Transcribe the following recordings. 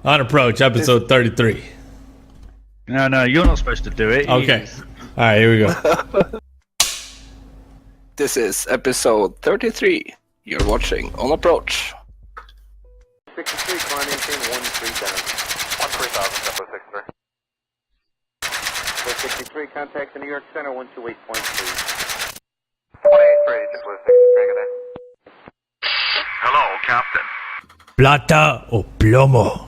On Approach, episode 33. No, you're not supposed to do it. Okay. All right, here we go. This is episode 33. You're watching On Approach. 63, climb maintain 13,000. 13,000, Tempo 63. 63, contact the New York Center 128.3. 28, just with 63, good day. Hello, Captain. Plata o plomo.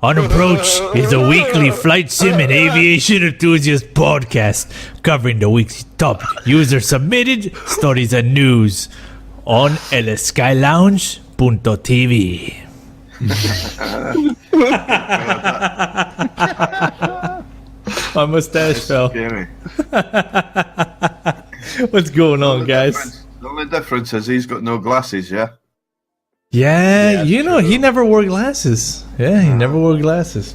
On Approach is a weekly flight sim and aviation enthusiast podcast covering the week's top user-submitted stories and news on elskylounge.tv. My mustache fell. What's going on, guys? The only difference is he's got no glasses, yeah? Yeah, you know, he never wore glasses. Yeah, he never wore glasses.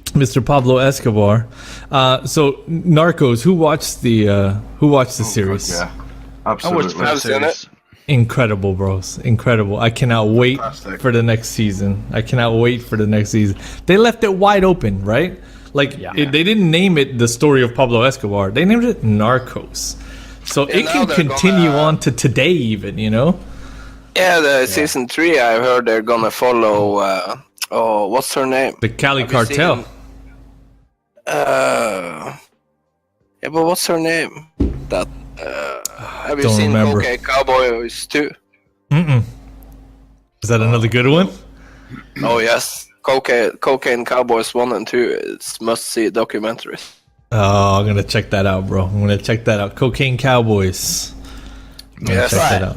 Mr. Pablo Escobar. So, Narcos, who watched the series? Yeah, I watched absolutely. the series. Incredible, bros. Incredible. I cannot wait for the next season. They left it wide open, right? Like, they didn't name it The Story of Pablo Escobar. They named it Narcos. So it can continue on to today even, you know? Yeah, season 3, I heard they're gonna follow, what's her name? The Cali Cartel. Yeah, but what's her name? That, have you Don't seen remember. OK Cowboys 2? Mm-mm. Is that another good one? Oh, yes. Cocaine Cowboys 1 and 2 is must-see documentaries. Oh, I'm gonna check that out, bro. I'm gonna check that out. Cocaine Cowboys. I'm gonna Yes. check that out.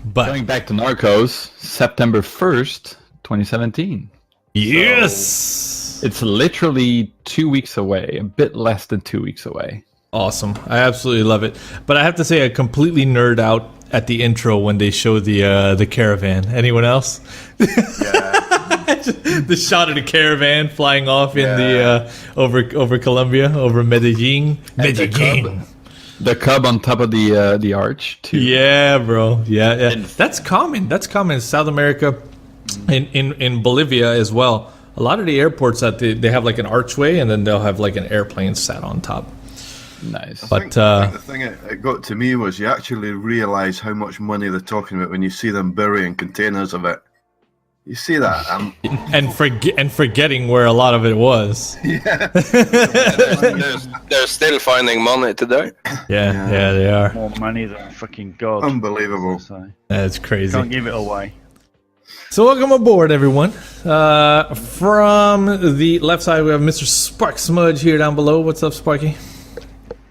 But Going back to Narcos, September 1st, 2017. yes, It's literally 2 weeks away, a bit less than 2 weeks away. awesome. I absolutely love it. But I have to say, I completely nerd out at the intro when they show the caravan. Anyone else? Yeah. The shot of the caravan flying off in the over Colombia, over Medellin. The cub on top of the arch, too. Yeah, bro. Yeah. That's common. In South America, in Bolivia as well. A lot of the airports that they have like an archway, and then they'll have like an airplane sat on top. Nice. But I think the thing it got to me was you actually realise how much money they're talking about when you see them burying containers of it. You see that? and forgetting where a lot of it was. They're still finding money today. Yeah, they are. More money than fucking God. Unbelievable. So, That's crazy. can't give it away. So welcome aboard, everyone. From the left side, we have Mr. Spark Smudge here down below. What's up, Sparky?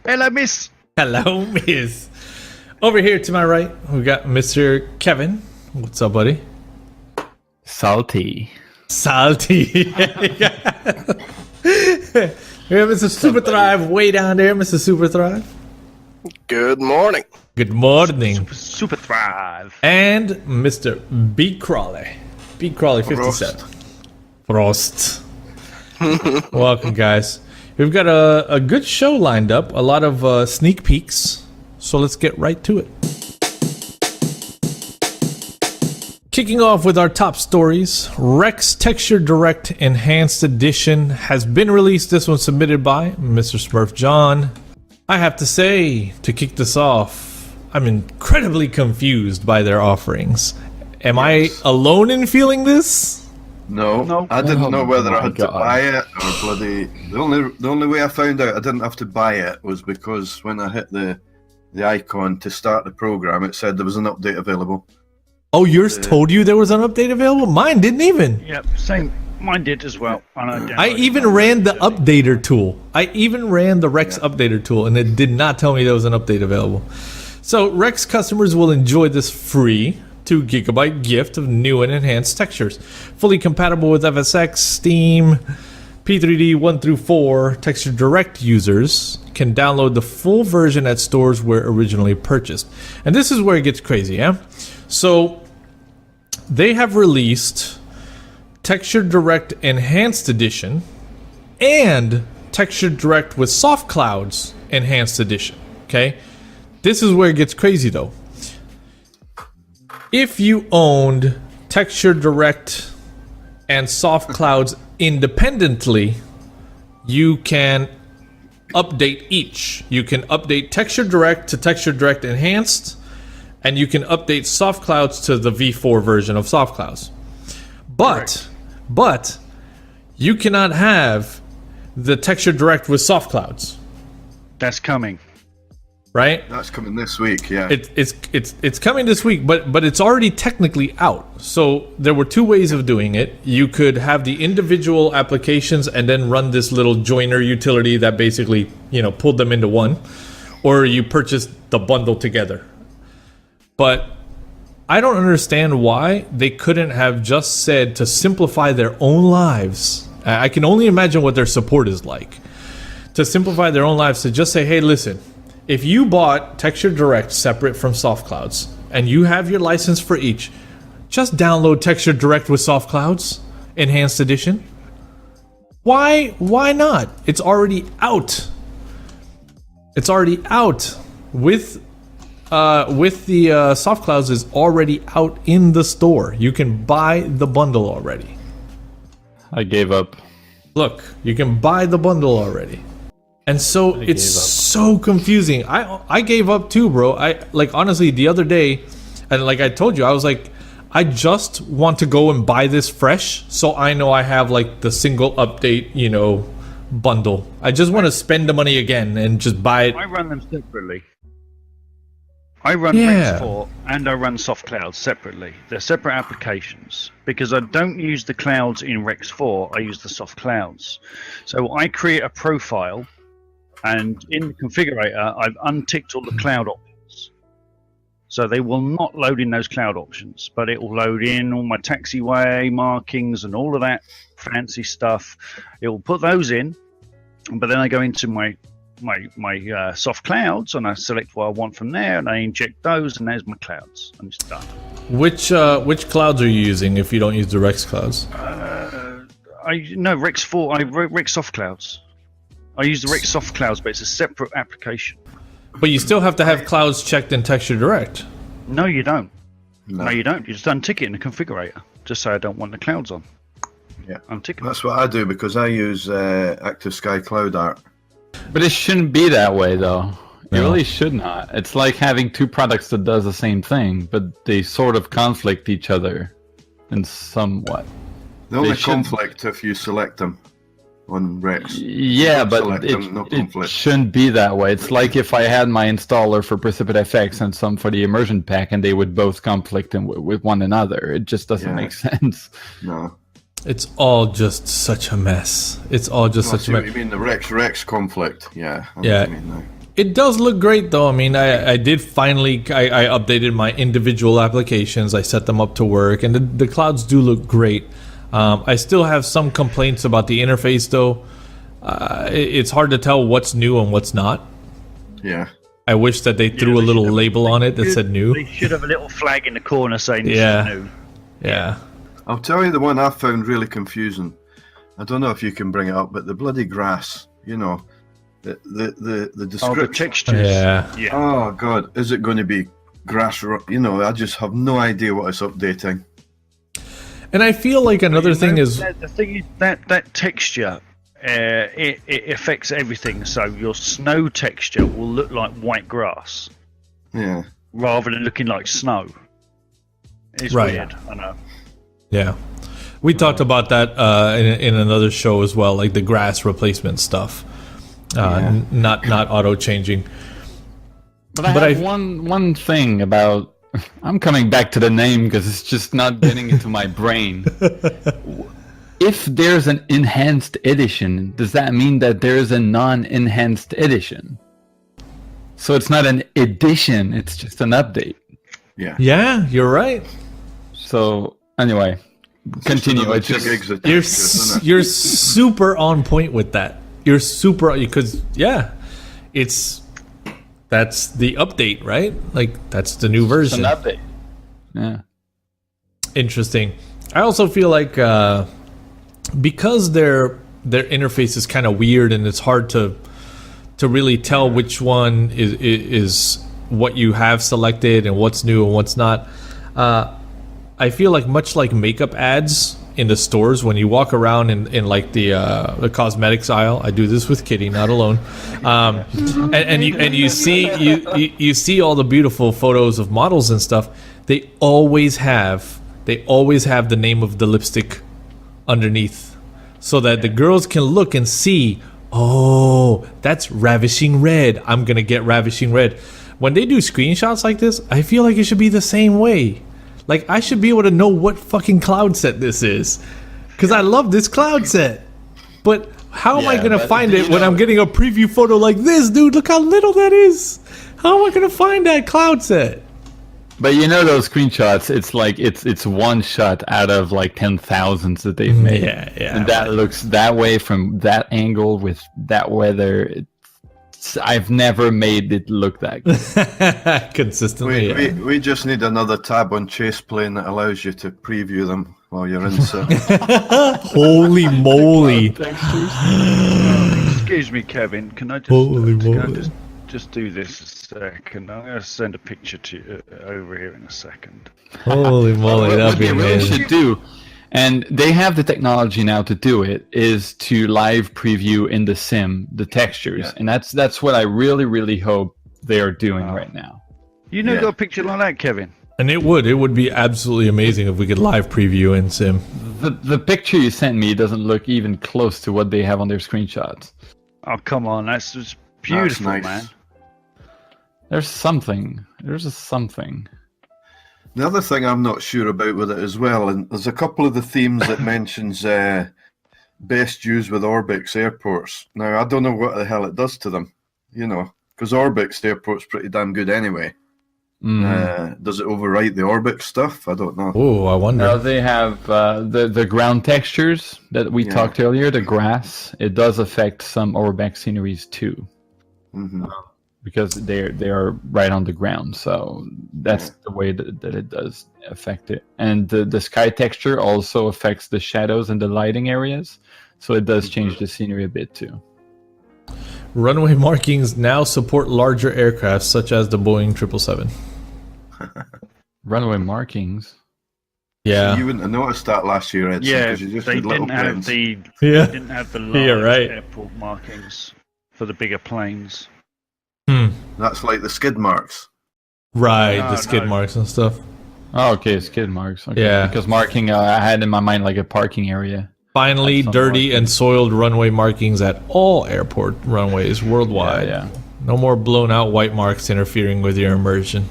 Hello, miss. Hello, Miss. Over here to my right, we got Mr. Kevin. What's up, buddy? Salty. Salty. We have Mr. Superthrive way down there, Mr. Superthrive. Good morning. Good morning. Superthrive. And Mr. B. Crawley. B. Crawley 57. Frost. Welcome, guys. We've got a good show lined up. A lot of sneak peeks. So let's get right to it. Kicking off with our top stories, Rex Texture Direct Enhanced Edition has been released. This one submitted by Mr. Smurf John. I have to say, to kick this off, I'm incredibly confused by their offerings. Am I alone in feeling this? No, I didn't know whether I had to buy it or bloody. The only way I found out I didn't have to buy it was because when I hit the icon to start the program, it said there was an update available. Oh, yours told you there was an update available? Mine didn't even. Yep, same. Mine did as well. I even ran the updater tool. I even ran the Rex updater tool, and it did not tell me there was an update available. So Rex customers will enjoy this free 2 gigabyte gift of new and enhanced textures. Fully compatible with FSX, Steam, P3D 1 through 4. Texture Direct users can download the full version at stores where originally purchased. And this is where it gets crazy, yeah? So they have released Texture Direct Enhanced Edition and Texture Direct with Soft Clouds Enhanced Edition. Okay, this is where it gets crazy though. If you owned Texture Direct and soft clouds independently, you can update each. You can update Texture Direct to Texture Direct Enhanced, and you can update soft clouds to the V4 version of soft clouds. But you cannot have the Texture Direct with soft clouds, That's coming. right? That's coming this week, yeah. It's coming this week, but it's already technically out. So there were two ways of doing it. You could have the individual applications and then run this little joiner utility that basically, pulled them into one, or you purchase the bundle together. But I don't understand why they couldn't have just said to simplify their own lives. I can only imagine what their support is like. To simplify their own lives, to just say, hey, listen, if you bought Texture Direct separate from soft clouds and you have your license for each, just download Texture Direct with soft clouds, Enhanced Edition. Why not? It's already out. It's already out with the soft clouds is already out in the store. You can buy the bundle already. I gave up. Look, you can buy the bundle already. And so it's so confusing. I gave up too, bro. Honestly, the other day, and like I told you, I was like, I just want to go and buy this fresh so I know I have like the single update, bundle. I just want to spend the money again and just buy it. I run them separately. I run Yeah. Rex 4 and I run soft clouds separately. They're separate applications because I don't use the clouds in Rex 4, I use the soft clouds. So I create a profile, and in the configurator I've unticked all the cloud options. So they will not load in those cloud options, but it will load in all my taxiway markings and all of that fancy stuff. It will put those in, but then I go into my soft clouds and I select what I want from there and I inject those and there's my clouds and it's done. Which clouds are you using if you don't use the Rex clouds? Rex 4, Rex soft clouds. I use the Rex soft clouds, but it's a separate application. But you still have to have clouds checked in Texture Direct. No, you don't. No. No, you don't. You just untick it in the configurator. Just say I don't want the clouds on. Yeah. Untick them. That's what I do because I use Active Sky Cloud Art. But it shouldn't be that way, though. It No. really should not. It's like having two products that does the same thing, but they sort of conflict each other in somewhat. The only They should- conflict if you select them on Rex. Yeah, but Select it, them, no it conflict. shouldn't be that way. It's like if I had my installer for Precipitate FX and some for the immersion pack, and they would both conflict with one another. It just doesn't Yeah. make sense. No. It's all just such a mess. It's all just I such a see what mess. you mean, the Rex conflict. Yeah. I know Yeah. what you mean now. It does look great though. I mean, I did finally, I updated my individual applications. I set them up to work and the clouds do look great. I still have some complaints about the interface though. It's hard to tell what's new and what's not. Yeah. I wish that they threw a they little should have- label on it that said new. They should have a little flag in the corner saying this Yeah. is new. Yeah. I'll tell you the one I found really confusing. I don't know if you can bring it up, but the bloody grass, the Oh, the description. textures. Yeah. Yeah. Oh God, is it going to be grass? I just have no idea what it's updating. And I feel like another thing is, The thing is that texture, it affects everything. So your snow texture will look like white grass Yeah. rather than looking like snow. It's Right. weird. I know. yeah. We talked about that in another show as well, like the grass replacement stuff. Not auto changing. But I But have I- one thing about. I'm coming back to the name because it's just not getting into my brain. If there's an enhanced edition, does that mean that there's a non-enhanced edition? So it's not an edition; it's just an update. Yeah. Yeah, you're right. So anyway, continue. Another It's two just gigs of You're textures, isn't it? you're super on point with that. You're super because that's the update, right? Like that's the new an version. update. Yeah. Interesting. I also feel like because their interface is kind of weird and it's hard to really tell which one is what you have selected and what's new and what's not. I feel like much like makeup ads in the stores when you walk around in like the cosmetics aisle. I do this with Kitty, not alone. And you see all the beautiful photos of models and stuff. They always have the name of the lipstick underneath, so that the girls can look and see. Oh, that's Ravishing Red. I'm gonna get Ravishing Red. When they do screenshots like this, I feel like it should be the same way. Like, I should be able to know what fucking cloud set this is, because I love this cloud set. But how am I gonna find it when I'm getting a preview photo like this, dude? Look how little that is. How am I gonna find that cloud set? But you know those screenshots, it's like it's one shot out of like 10,000 that they've made. Yeah. And that looks that way from that angle with that weather. I've never made it look that good. Consistently. We just need another tab on Chase Plane that allows you to preview them while you're in sim. Holy moly. Excuse me, Kevin. Can I just, Holy can I moly. just do this a second? I'm going to send a picture to you over here in a second. Holy moly, that'd be What they really amazing. should do, and they have the technology now to do it, is to live preview in the sim the textures, and that's what I really hope they are doing right now. You never got a picture like that, Kevin? And it would be absolutely amazing if we could live preview in sim. The picture you sent me doesn't look even close to what they have on their screenshots. Oh, come on. That's just beautiful, nice. man. There's something. There's a something. The other thing I'm not sure about with it as well, and there's a couple of the themes that mentions best used with ORBX airports. Now, I don't know what the hell it does to them, because ORBX airport's pretty damn good anyway. Does it overwrite the ORBX stuff? I don't know. Oh, I wonder. Now they have the ground textures that we talked earlier, the grass. It does affect some ORBX sceneries too. Mm-hmm. Because they are right on the ground, so that's the way that it does affect it. And the sky texture also affects the shadows and the lighting areas, so it does change the scenery a bit too. Runway markings now support larger aircraft, such as the Boeing 777. Runway markings. Yeah. You wouldn't have noticed that last year, Edson, Yeah, because you just they had little didn't have planes. the Yeah. they didn't have the large You're right. airport markings for the bigger planes. That's like the skid marks. Right, No, the skid no. marks and stuff. Oh, okay, skid marks. Okay. Yeah. Because marking, I had in my mind like a parking area. Finally, That's dirty unlucky. and soiled runway markings at all airport runways worldwide. Yeah. No more blown out white marks interfering with your immersion.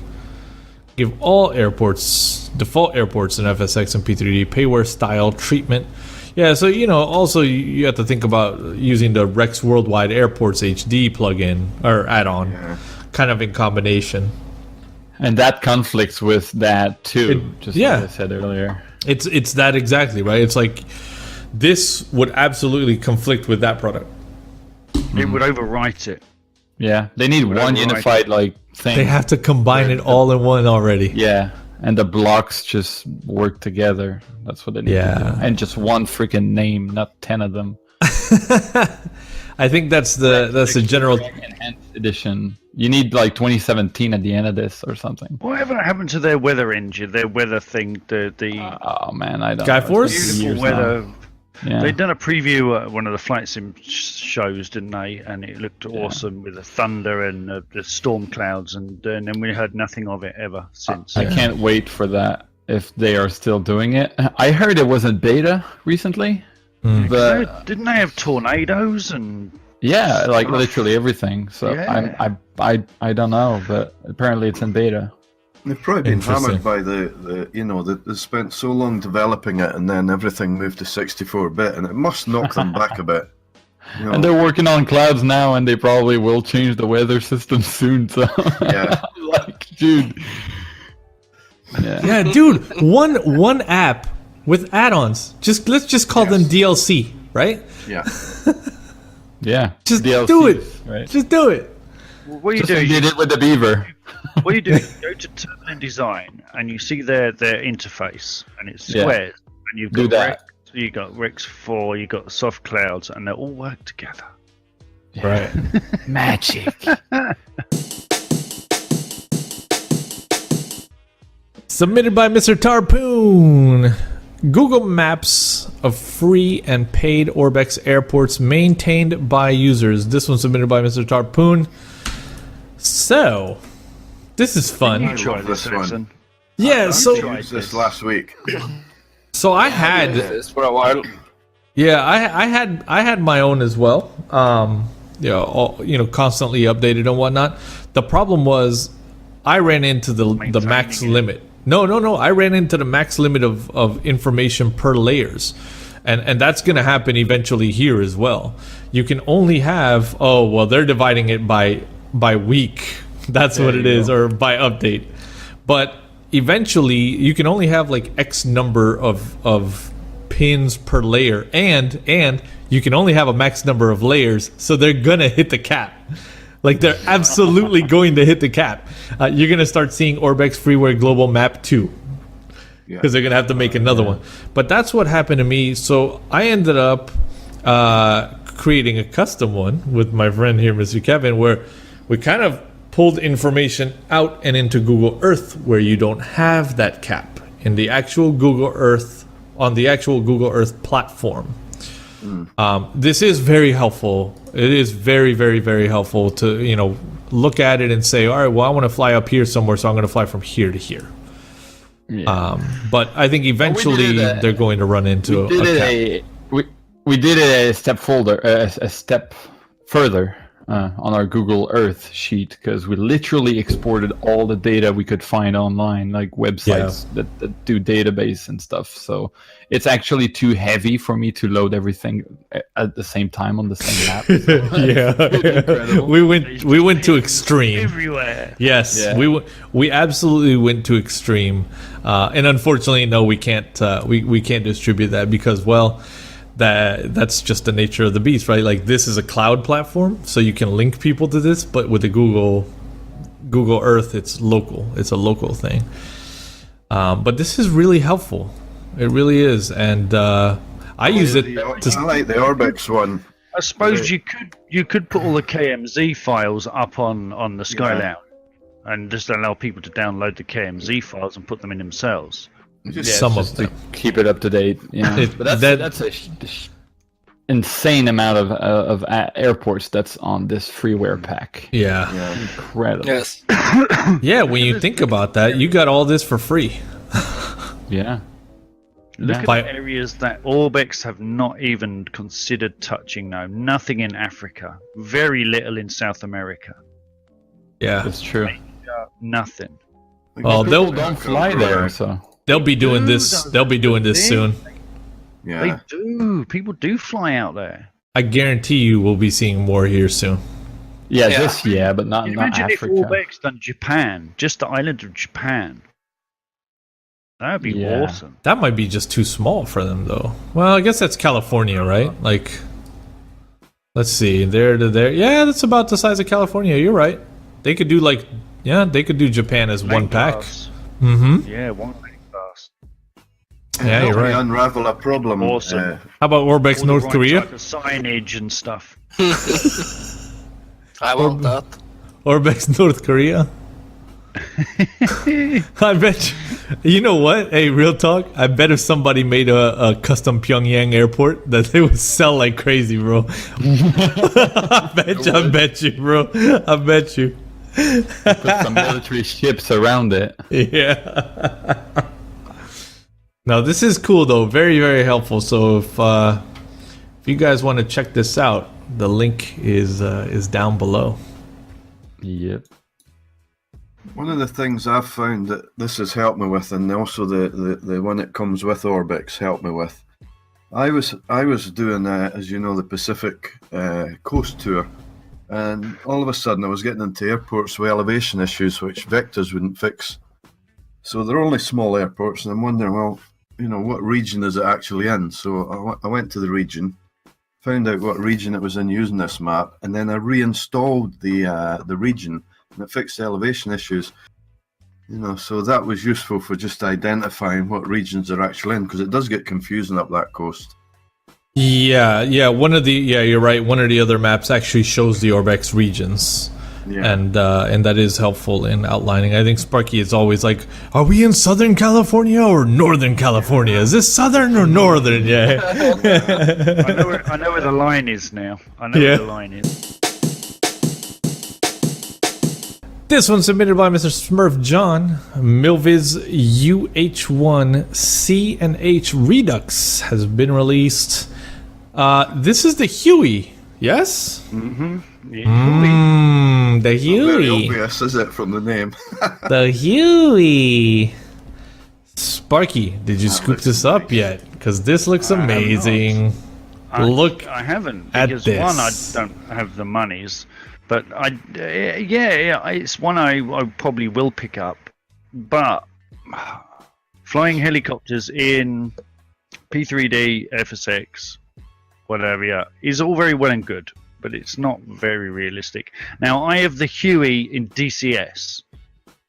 Give all airports, default airports in FSX and P3D, payware style treatment. Yeah, so, also you have to think about using the Rex Worldwide Airports HD plugin or add-on, kind of in combination. And that conflicts with that too, just yeah. like I said earlier. It's that exactly, right? It's like this would absolutely conflict with that product. It would overwrite it. Yeah, they need one override unified thing. They have to combine it all in one already. Yeah, and the blocks just work together. That's what they need to do. And just one freaking name, not 10 of them. I think that's the general. Enhanced edition. You need like 2017 at the end of this or something. Whatever happened to their weather engine, their weather thing, the Oh man, I don't. Sky know. Force? It's been beautiful years now. weather. Yeah. They'd done a preview at one of the flight sim shows, didn't they? And it looked awesome with the thunder and the storm clouds, and then we heard nothing of it ever since. I can't wait for that if they are still doing it. I heard it wasn't beta recently, but Didn't they have tornadoes and? yeah, like literally everything. So Yeah. I don't know, but apparently it's in beta. They've probably been Interesting. hammered by they spent so long developing it, and then everything moved to 64-bit, and it must knock them back a bit. And they're working on clouds now, and they probably will change the weather system soon. So Yeah. like, dude. Yeah. Yeah, dude, one app with add-ons. Let's just call them DLC, right? Yeah. Yeah. Just DLCs, do it. Right? Just do it. What you Just do like is they did with the beaver. what you do is you go to Turbulent Design and you see their interface, and it's Yeah. squares, and you've Do got that. Rex, you got Rex 4, you got soft clouds, and they all work together. Right. Magic. Submitted by Mr. Tarpoon. Google Maps of free and paid ORBX airports maintained by users. This one submitted by Mr. Tarpoon. So, this is fun. You try this this one. one. Yeah, so I used this last week. so I had This for a while. yeah, I had my own as well. Constantly updated and whatnot. The problem was I ran into the max Maintaining it. limit. No. I ran into the max limit of information per layers. And that's going to happen eventually here as well. You can only have, they're dividing it by week. That's what it is, or by update. But eventually, you can only have like X number of pins per layer. And you can only have a max number of layers. So they're going to hit the cap. Like, they're absolutely going to hit the cap. You're going to start seeing ORBX Freeware Global Map 2. Because they're going to have to make another one. But that's what happened to me. So I ended up creating a custom one with my friend here, Mr. Kevin, where we kind of pulled information out and into Google Earth where you don't have that cap in the actual Google Earth, on the actual Google Earth platform. This is very helpful. It is very, very, very helpful to, look at it and say, all right, well, I want to fly up here somewhere, so I'm going to fly from here to here. Yeah. But I think eventually they're going to run into a cap. We did it a step further on our Google Earth sheet, because we literally exported all the data we could find online, like websites that do database and stuff. So it's actually too heavy for me to load everything at the same time on the same map. So we went to extreme. Everywhere. Yes, Yeah. we absolutely went to extreme, and unfortunately, no, we can't we can't distribute that because, well, that's just the nature of the beast, right? Like, this is a cloud platform, so you can link people to this, but with the Google Earth, it's local. It's a local thing. But this is really helpful. It really is, and I use it I like the ORBX one. I suppose you could put all the KMZ files up on the Skylounge and just allow people to download the KMZ files and put them in themselves. some of to them. keep it up to date. But that's a insane amount of airports that's on this freeware pack. Yeah. Incredible. Yes. Yeah, when you think about that, you got all this for free. Yeah. Look at By- the areas that ORBX have not even considered touching now. Nothing in Africa. Very little in South America. Yeah. That's true. Nothing. Well, People don't fly there, so they'll be doing this. They'll be doing this soon. Yeah. They do. People do fly out there. I guarantee you we'll be seeing more here soon. yeah, but not Imagine if Africa. ORBX done Japan, just the island of Japan. That would be Yeah. awesome. That might be just too small for them, though. Well, I guess that's California, right? Like, let's see, there to there. Yeah, that's about the size of California. You're right. They could do they could do Japan as one Lane pack. class. Mm-hmm. Yeah, one lane class. Yeah, you're Help me right. unravel a problem. Awesome. How about ORBX All the North right Korea? type of signage and stuff. I want that. ORBX North Korea? I bet you know what? Hey, real talk. I bet if somebody made a custom Pyongyang airport, that they would sell like crazy, bro. I bet you, bro. I bet you. Put some military ships around it. Yeah. No, this is cool though. Very, very helpful. So if you guys want to check this out, the link is down below. Yep. One of the things I've found that this has helped me with, and also the one that comes with ORBX helped me with. I was doing, as you know, the Pacific coast tour, and all of a sudden I was getting into airports with elevation issues which vectors wouldn't fix. So they're only small airports, and I'm wondering, well, what region is it actually in? So I went to the region, found out what region it was in using this map, and then I reinstalled the region. And it fixed the elevation issues, so that was useful for just identifying what regions are actually in, because it does get confusing up that coast. Yeah. You're right. One of the other maps actually shows the ORBX regions. and that is helpful in outlining. I think Sparky is always like, "Are we in Southern California or Northern California? Is this Southern or Northern?" Yeah. I know where the line is now. I know where the line is. This one submitted by Mr. Smurf John. Milviz UH1 and H Redux has been released. This is the Huey, yes? Mm-hmm. Yeah, The Very Huey. obvious, is it, from the name? The Huey. Sparky, did you scoop this up yet? Because this looks amazing. Look I haven't, at because this. one, I don't have the monies, but it's one I probably will pick up. But flying helicopters in P3D, FSX, whatever, is all very well and good, but it's not very realistic. Now, I have the Huey in DCS,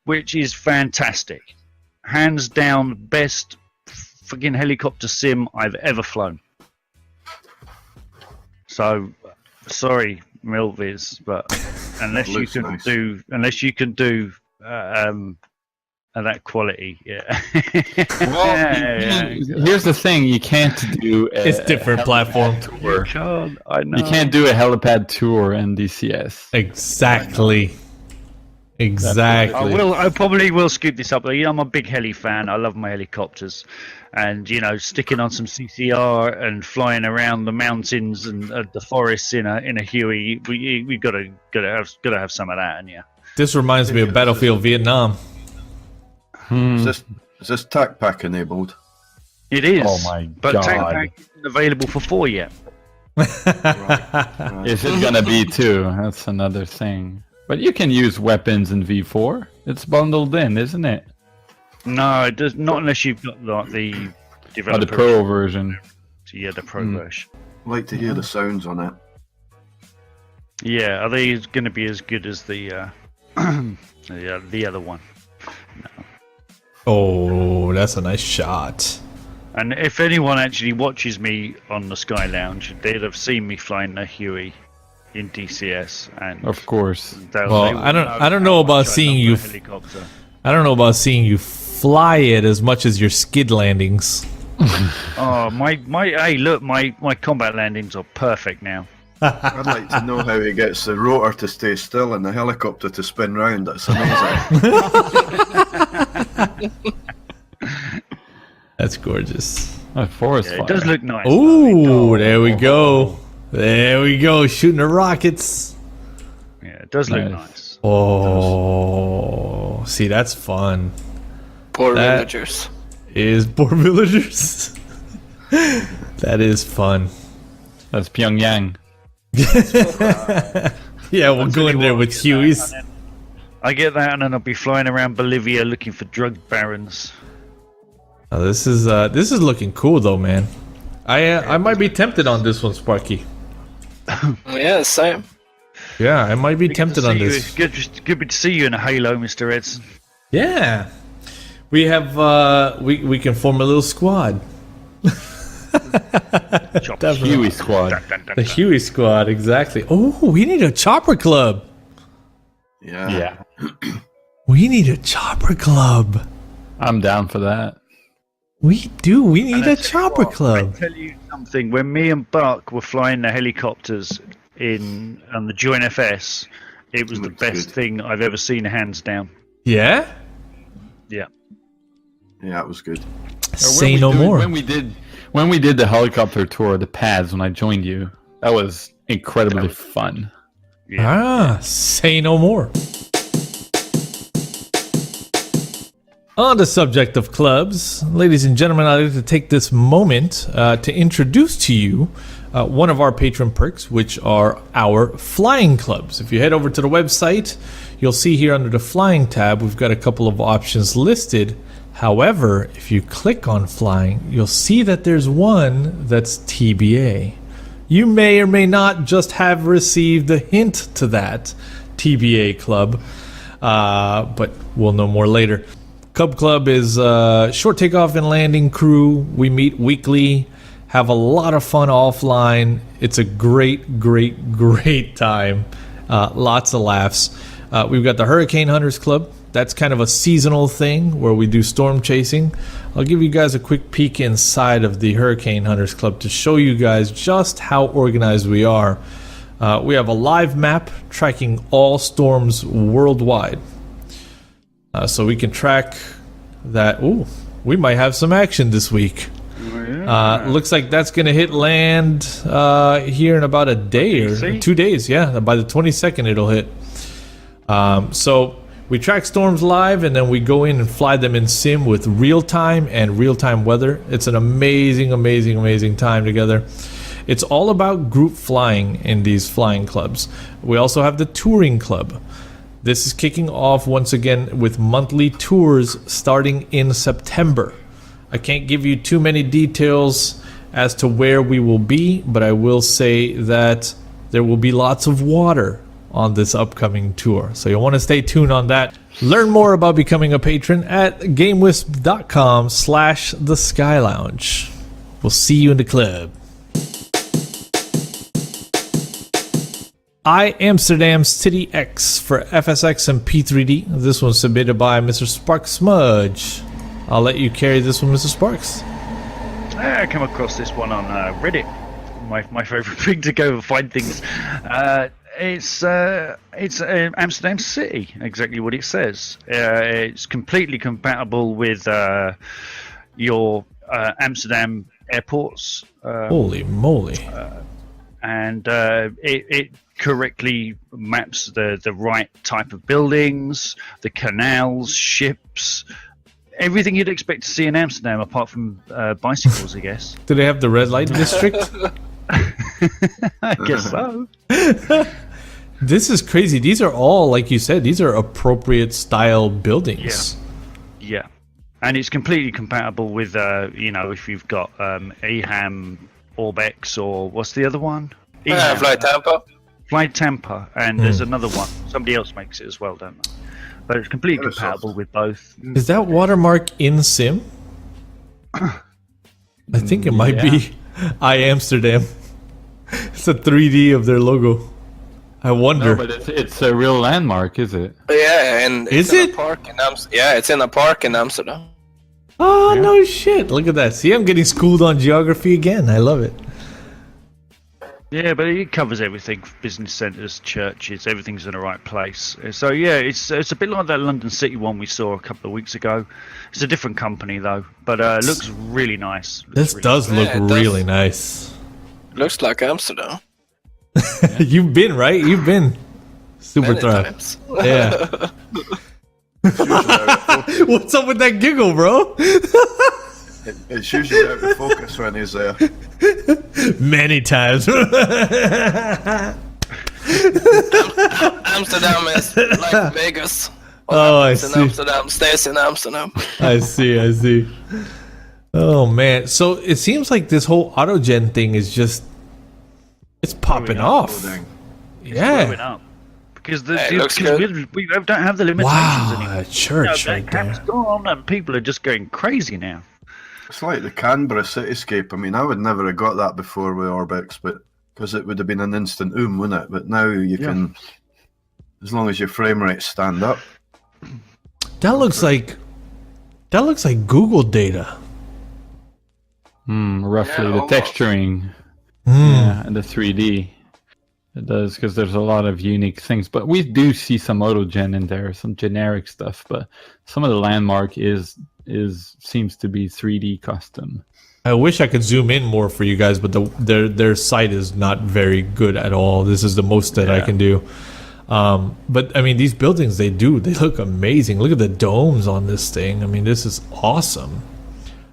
which is fantastic. Hands down, best friggin' helicopter sim I've ever flown. So, sorry, Milviz, but unless you can do that quality, yeah. Well, here's the thing: you can't do. it's different platform. You can't, I know. You can't do a helipad tour in DCS. Exactly. I probably will scoop this up. I'm a big heli fan. I love my helicopters, and sticking on some CCR and flying around the mountains and the forests in a Huey. We gotta have some of that, and This reminds me of Battlefield Vietnam. Is this TAC pack enabled? It is. Oh my but God. TAC pack isn't available for 4 yet. Is it gonna be 2? That's another thing. But you can use weapons in V4. It's bundled in, isn't it? No, it does not unless you've got the developer. The Pro version. Yeah, the Pro version. I'd like to hear the sounds on it. Yeah, are they going to be as good as the the other one? No. Oh, that's a nice shot. And if anyone actually watches me on the Sky Lounge, they'd have seen me flying the Huey in DCS, and Of course. Well, I don't know about seeing you. Helicopter. I don't know about seeing you fly it as much as your skid landings. Oh, hey, look, my combat landings are perfect now. I'd like to know how he gets the rotor to stay still and the helicopter to spin round. That's amazing. That's gorgeous. A forest Yeah, fire. it does look nice. Ooh, there we go. There we go, shooting the rockets. Yeah, it does look Nice. nice. Oh, see, that's fun. Poor That- villagers. Is poor villagers. That is fun. That's Pyongyang. Yeah, we'll go in there with Hueys. I get that, and then I'll be flying around Bolivia looking for drug barons. Oh, this is looking cool though, man. I might be tempted on this one, Sparky. Yeah, same. Yeah, I might be tempted on this. Good to see you in a Halo, Mr. Edson. Yeah, we have we can form a little squad. Definitely. Huey squad. The Huey squad, exactly. Oh, we need a chopper club. Yeah. Yeah. We need a chopper club. I'm down for that. We do. We need a chopper I club. tell you something. When me and Buck were flying the helicopters on the Joint FS, it was the Looks best good. thing I've ever seen, hands down. Yeah. Yeah. Yeah, it was good. Say no more. When we did the helicopter tour, the pads, when I joined you, that was incredibly fun. Ah, say no more. On the subject of clubs, ladies and gentlemen, I'd like to take this moment to introduce to you one of our patron perks, which are our flying clubs. If you head over to the website, you'll see here under the flying tab, we've got a couple of options listed. However, if you click on flying, you'll see that there's one that's TBA. You may or may not just have received a hint to that TBA club, but we'll know more later. Cub Club is short takeoff and landing crew. We meet weekly, have a lot of fun offline. It's a great, great, great time. Lots of laughs. We've got the Hurricane Hunters Club. That's kind of a seasonal thing where we do storm chasing. I'll give you guys a quick peek inside of the Hurricane Hunters Club to show you guys just how organized we are. We have a live map tracking all storms worldwide. So we can track that. Ooh, we might have some action this week. Looks like that's going to hit land here in about a day or 2 days. Yeah, by the 22nd it'll hit. So we track storms live, and then we go in and fly them in sim with real-time and real-time weather. It's an amazing, amazing, amazing time together. It's all about group flying in these flying clubs. We also have the touring club. This is kicking off once again with monthly tours starting in September. I can't give you too many details as to where we will be, but I will say that there will be lots of water on this upcoming tour. So you'll want to stay tuned on that. Learn more about becoming a patron at gamewisp.com/theskylounge. We'll see you in the club. AMsterdam City X for FSX and P3D. This one's submitted by Mr. Sparks Smudge. I'll let you carry this one, Mr. Sparks. I come across this one on Reddit. My favorite thing to go and find things. It's Amsterdam City, exactly what it says. It's completely compatible with your Amsterdam airports. Holy moly. And it correctly maps the right type of buildings, the canals, ships, everything you'd expect to see in Amsterdam apart from bicycles, I guess. Do they have the red light district? I guess so. This is crazy. These are all, like you said, these are appropriate style buildings. Yeah. And it's completely compatible with, if you've got ORBX, or what's the other one? FlyTampa. FlyTampa, and there's another one. Somebody else makes it as well, don't they? But it's completely compatible with both. Is that watermark in Sim? I think it might be AMsterdam. It's a 3D of their logo. I wonder. No, but it's a real landmark, is it? Yeah, and Is it's in it? a park in yeah, it's in a park in Amsterdam. Oh, no shit. Look at that. See, I'm getting schooled on geography again. I love it. Yeah, but it covers everything: business centres, churches, everything's in the right place. So yeah, it's a bit like that London City one we saw a couple of weeks ago. It's a different company though, but it looks really nice. This does look really nice. Looks like Amsterdam. You've been, right? You've been. Superthrive. Times. Yeah. What's up with that giggle, bro? It's usually out of focus when he's there. Many times. Amsterdam is like Vegas. Oh, I It's in see. Amsterdam, stays in Amsterdam. I see. Oh, man. So it seems like this whole autogen thing is just... It's popping off. Blowing Yeah. up. Because looks good. we don't have the limitations Wow. anymore. A church That right cap's there. gone, and people are just going crazy now. It's like the Canberra cityscape. I mean, I would never have got that before with ORBX, but because it would have been an instant wouldn't it? But now you can, as long as your frame rates stand up. That looks like Google data. Roughly Yeah, the almost. texturing. Yeah, and the 3D. It does, because there's a lot of unique things. But we do see some autogen in there, some generic stuff. But some of the landmark seems to be 3D custom. I wish I could zoom in more for you guys, but their site is not very good at all. This is the most that I can do. But I mean, these buildings, they look amazing. Look at the domes on this thing. I mean, this is awesome.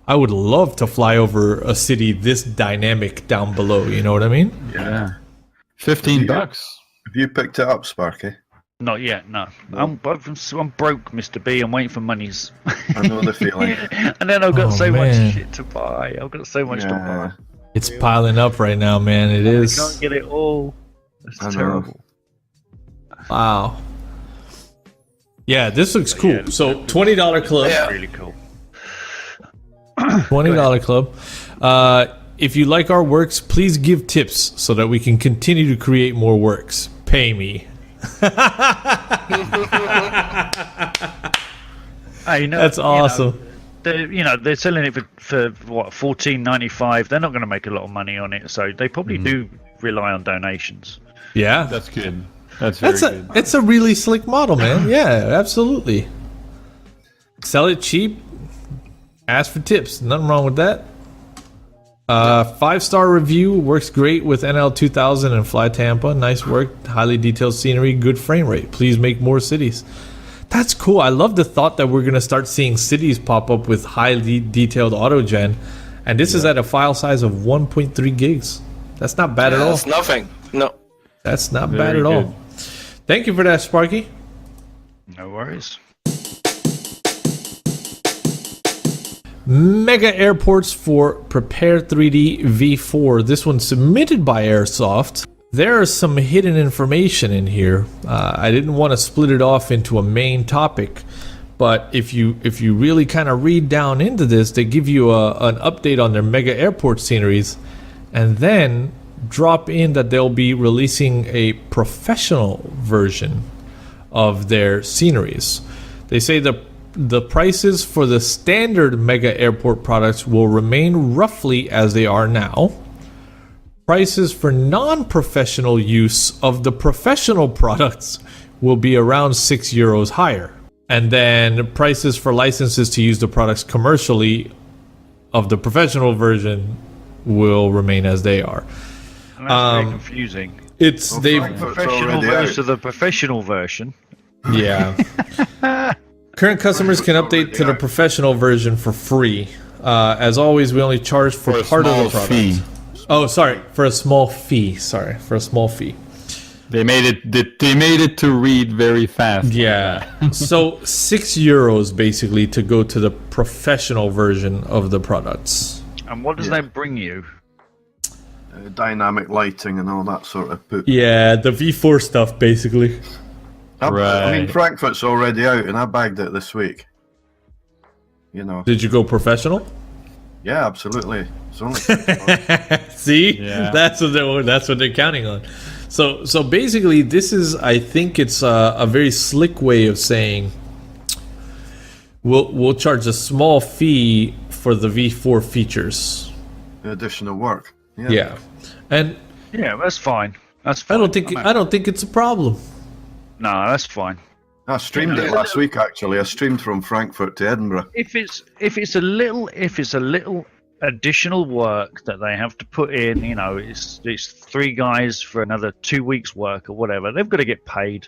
I would love to fly over a city this dynamic down below. You know what I mean? Yeah. $15. Have you picked it up, Sparky? Not yet, no. I'm broke, Mr. B. I'm waiting for monies. I know the feeling. And then I've got Oh, so man. much shit to buy. I've got so much to buy. It's piling up right now, man. It I is. can't get it all. It's I know. terrible. Wow. Yeah, this looks cool. Yeah, So $20 club. Yeah. Really cool. $20 club. If you like our works, please give tips so that we can continue to create more works. Pay me. Hey, no, That's awesome. They're selling it for what, $14.95. They're not going to make a lot of money on it, so they probably do rely on donations. Yeah, That's good. That's very good. it's a really slick model, man. Yeah, absolutely. Sell it cheap. Ask for tips. Nothing wrong with that. 5-star review, works great with NL 2000 and FlyTampa. Nice work. Highly detailed scenery. Good frame rate. Please make more cities. That's cool. I love the thought that we're gonna start seeing cities pop up with highly detailed autogen, and this is at a file size of 1.3 gigs. That's not bad at all. That's nothing. No. That's not bad Very at all. good. Thank you for that, Sparky. No worries. Mega airports for Prepare 3D V4. This one's submitted by Aerosoft. There is some hidden information in here. I didn't want to split it off into a main topic, but if you really kind of read down into this, they give you an update on their mega airport sceneries, and then drop in that they'll be releasing a professional version of their sceneries. They say the prices for the standard mega airport products will remain roughly as they are now. Prices for non-professional use of the professional products will be around €6 higher. And then prices for licenses to use the products commercially of the professional version will remain as they are. And that's very confusing. It's they've Professional version of the professional version. yeah. Current customers can update to the professional version for free. As always, we only charge for a part of the small product. fee. Oh, sorry, for a small fee. Sorry, for a small fee. They made it to read very fast. Yeah. So €6 basically to go to the professional version of the products. And what does that bring you? Dynamic lighting and all that sort of poop. Yeah, the V4 stuff basically. I mean, Right. Frankfurt's already out, and I bagged it this week. You know. Did you go professional? Yeah, absolutely. It's only See, Yeah. that's what they're counting on. So basically, this is, I think it's a very slick way of saying we'll charge a small fee for the V4 features. the additional work. Yeah, and Yeah, that's fine. That's fine. I don't think it's a problem. No, that's fine. I streamed it last week. Actually, I streamed from Frankfurt to Edinburgh. If it's a little additional work that they have to put in, it's 3 guys for another 2 weeks work or whatever. They've got to get paid.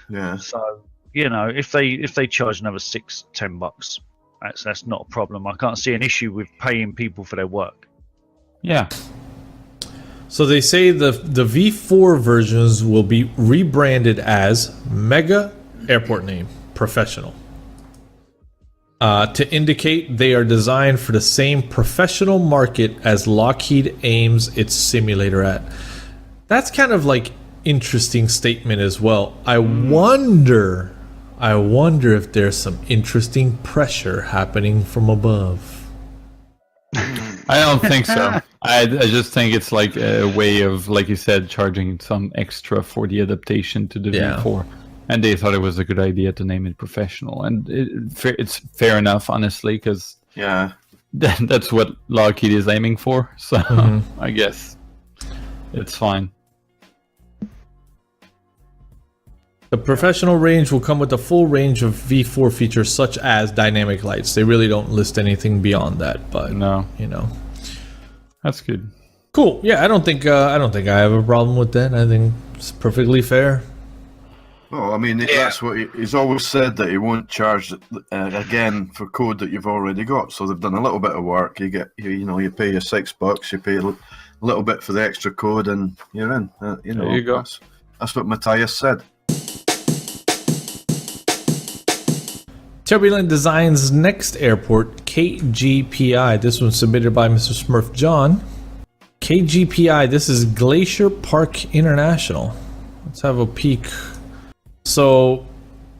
Yeah. So if they charge another $6-10, that's not a problem. I can't see an issue with paying people for their work. Yeah. So they say the V4 versions will be rebranded as Mega Airport Name Professional to indicate they are designed for the same professional market as Lockheed aims its simulator at. That's kind of like interesting statement as well. I wonder if there's some interesting pressure happening from above. I don't think so. I just think it's like a way of, like you said, charging some extra for the adaptation to the Yeah. V4. And they thought it was a good idea to name it professional. And it's fair enough, honestly, because Yeah. that's what Lockheed is aiming for. So I guess it's fine. The professional range will come with a full range of V4 features such as dynamic lights. They really don't list anything beyond that, but No, that's good. Cool. Yeah, I don't think I have a problem with that. I think it's perfectly fair. Oh, I mean, that's what he's always said, that he won't charge again for code that you've already got. So they've done a little bit of work. You get, you pay your $6, you pay a little bit for the extra code, and you're in. There you go. That's what Matthias said. Turbulent Design's next airport, KGPI. This one's submitted by Mr. Smurf John. KGPI, this is Glacier Park International. Let's have a peek. So,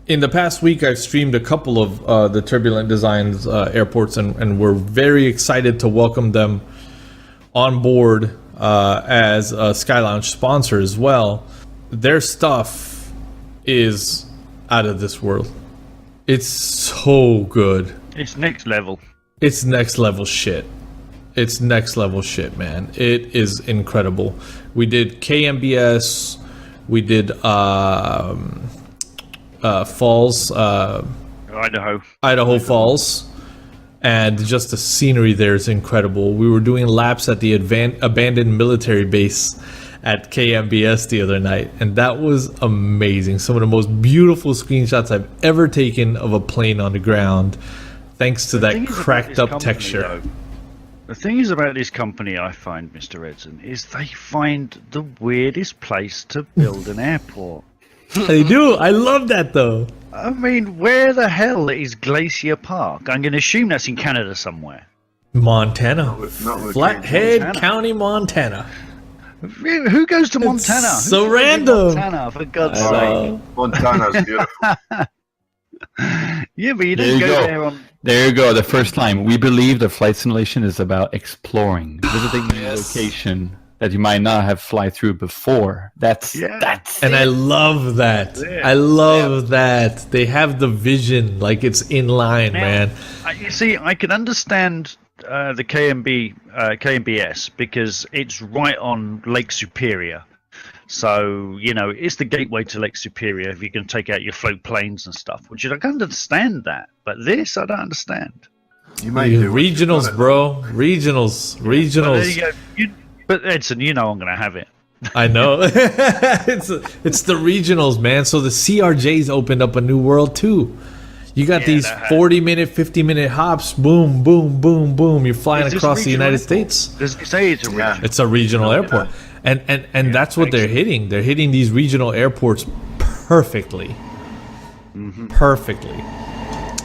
in the past week, I've streamed a couple of the Turbulent Designs airports, and we're very excited to welcome them on board as a Sky Lounge sponsor as well. Their stuff is out of this world. It's so good. It's next level. It's next level shit. It's next level shit, man. It is incredible. We did KMBS. We did Falls, Idaho Falls, and just the scenery there is incredible. We were doing laps at the abandoned military base at KMBS the other night, and that was amazing. Some of the most beautiful screenshots I've ever taken of a plane on the ground, thanks to that cracked up texture. The thing is about this company, I find, Mr. Edson, is they find the weirdest place to build an airport. They do. I love that, though. I mean, where the hell is Glacier Park? I'm going to assume that's in Canada somewhere. Montana. Not with Flathead Montana. County, Montana. Who goes to Montana? It's so Who goes to random. Montana, for God's sake. Montana's beautiful. Yeah, but you There don't you go go. there on... There you go. The first line. We believe the flight simulation is about exploring, visiting a location that you might not have fly through before. That's And I love that. I love that. They have the vision, like it's in line, man. You see, I can understand the KMBS because it's right on Lake Superior. So, you know, it's the gateway to Lake Superior if you can take out your float planes and stuff, which I can understand that. But this, I don't understand. You might do Regionals, bro. Regionals. But there you go. But Edson, you know I'm going to have it. I know. It's the regionals, man. So the CRJs opened up a new world, too. You got these 40-minute, 50-minute hops. Boom, boom, boom, boom. You're flying across the United States. Does it say it's a regional? It's a regional airport. And that's what they're hitting. They're hitting these regional airports perfectly. Perfectly.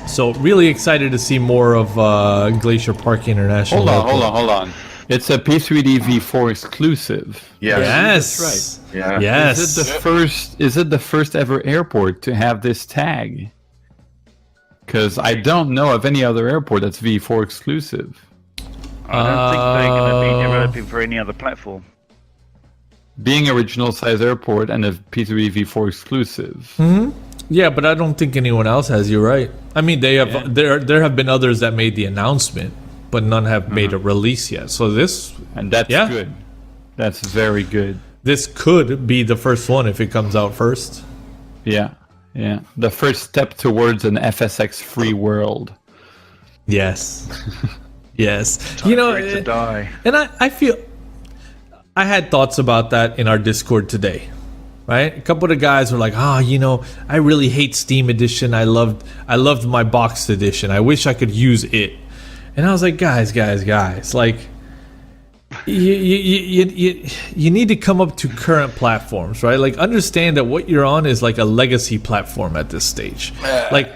So really excited to see more of Glacier Park International Airport. Hold on. It's a P3D V4 exclusive. Yes. That's right. Yeah. Yes. Is it the first ever airport to have this tag? Because I don't know of any other airport that's V4 exclusive. I don't think they're going to be developing for any other platform. Being original size airport and a P3D V4 exclusive. Yeah, but I don't think anyone else has. You're right. I mean, they have. There have been others that made the announcement, but none have made a release yet. So this, And that's good. That's very good. this could be the first one if it comes out first. Yeah. The first step towards an FSX free world. Yes. Yes. Time for it to die. And I feel I had thoughts about that in our Discord today. Right? A couple of the guys were like, I really hate Steam Edition. I loved my boxed edition. I wish I could use it. And I was like, guys, like you need to come up to current platforms, right? Like understand that what you're on is like a legacy platform at this stage. Like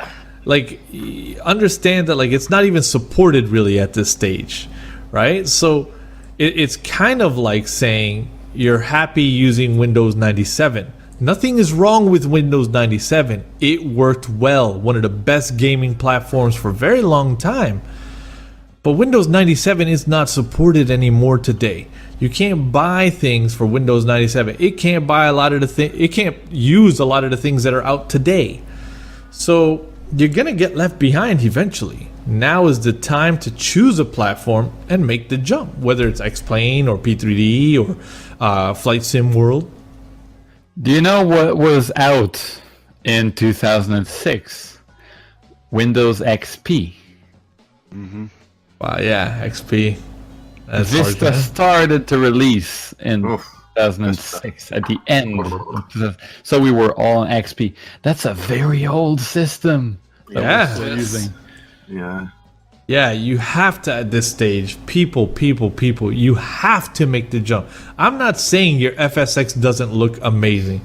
understand that like it's not even supported really at this stage, right? So it's kind of like saying you're happy using Windows 97. Nothing is wrong with Windows 97. It worked well, one of the best gaming platforms for a very long time. But Windows 97 is not supported anymore today. You can't buy things for Windows 97. It can't buy a lot of the things. It can't use a lot of the things that are out today. So you're gonna get left behind eventually. Now is the time to choose a platform and make the jump, whether it's X-Plane or P3D or Flight Sim World. Do you know what was out in 2006? Windows XP. Wow, yeah, XP. That's Vista hard, started to release in 2006 at the end. So we were all on XP. That's a very old system that we're still using. Yeah. Yeah, you have to at this stage. People, you have to make the jump. I'm not saying your FSX doesn't look amazing.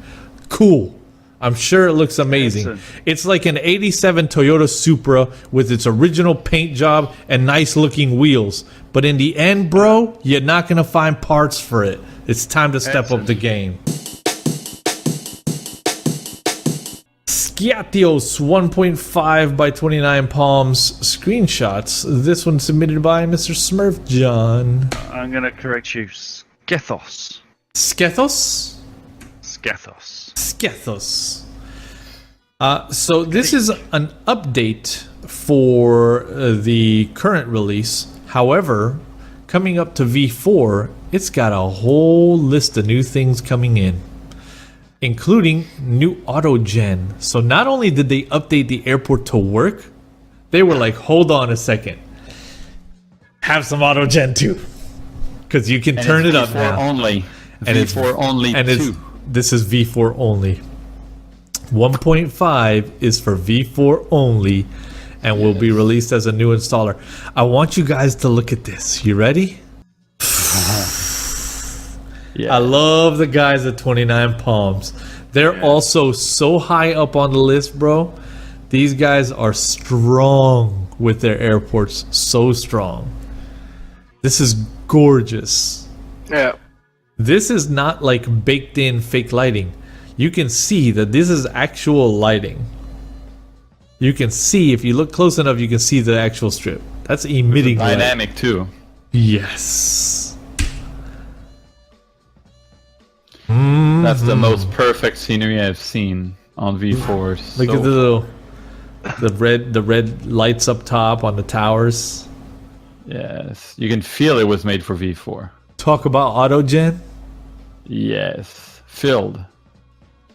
Cool. I'm sure it looks amazing. It's like an 87 Toyota Supra with its original paint job and nice looking wheels. But in the end, bro, you're not going to find parts for it. It's time to step up the game. Skiathos 1.5 by 29 palms screenshots. This one submitted by Mr. Smurf John. I'm going to correct you. Skiathos. Skiathos? Skiathos. Skiathos. So this is an update for the current release. However, coming up to V4, it's got a whole list of new things coming in, including new auto-gen. So not only did they update the airport to work, they were like, hold on a second. Have some auto-gen too. Because you can turn it up now. Only. And it's V4 only and 2. This is V4 only. 1.5 is for V4 only and will be released as a new installer. I want you guys to look at this. You ready? Yeah. I love the guys at 29 Palms. They're also so high up on the list, bro. These guys are strong with their airports. So strong. This is gorgeous. Yeah. This is not like baked in fake lighting. You can see that this is actual lighting. You can see, if you look close enough, you can see the actual strip. That's emitting light. Dynamic too. Yes. That's the most perfect scenery I've seen on V4. Look at the red lights up top on the towers. Yes, you can feel it was made for V4. Talk about auto-gen. Yes, filled.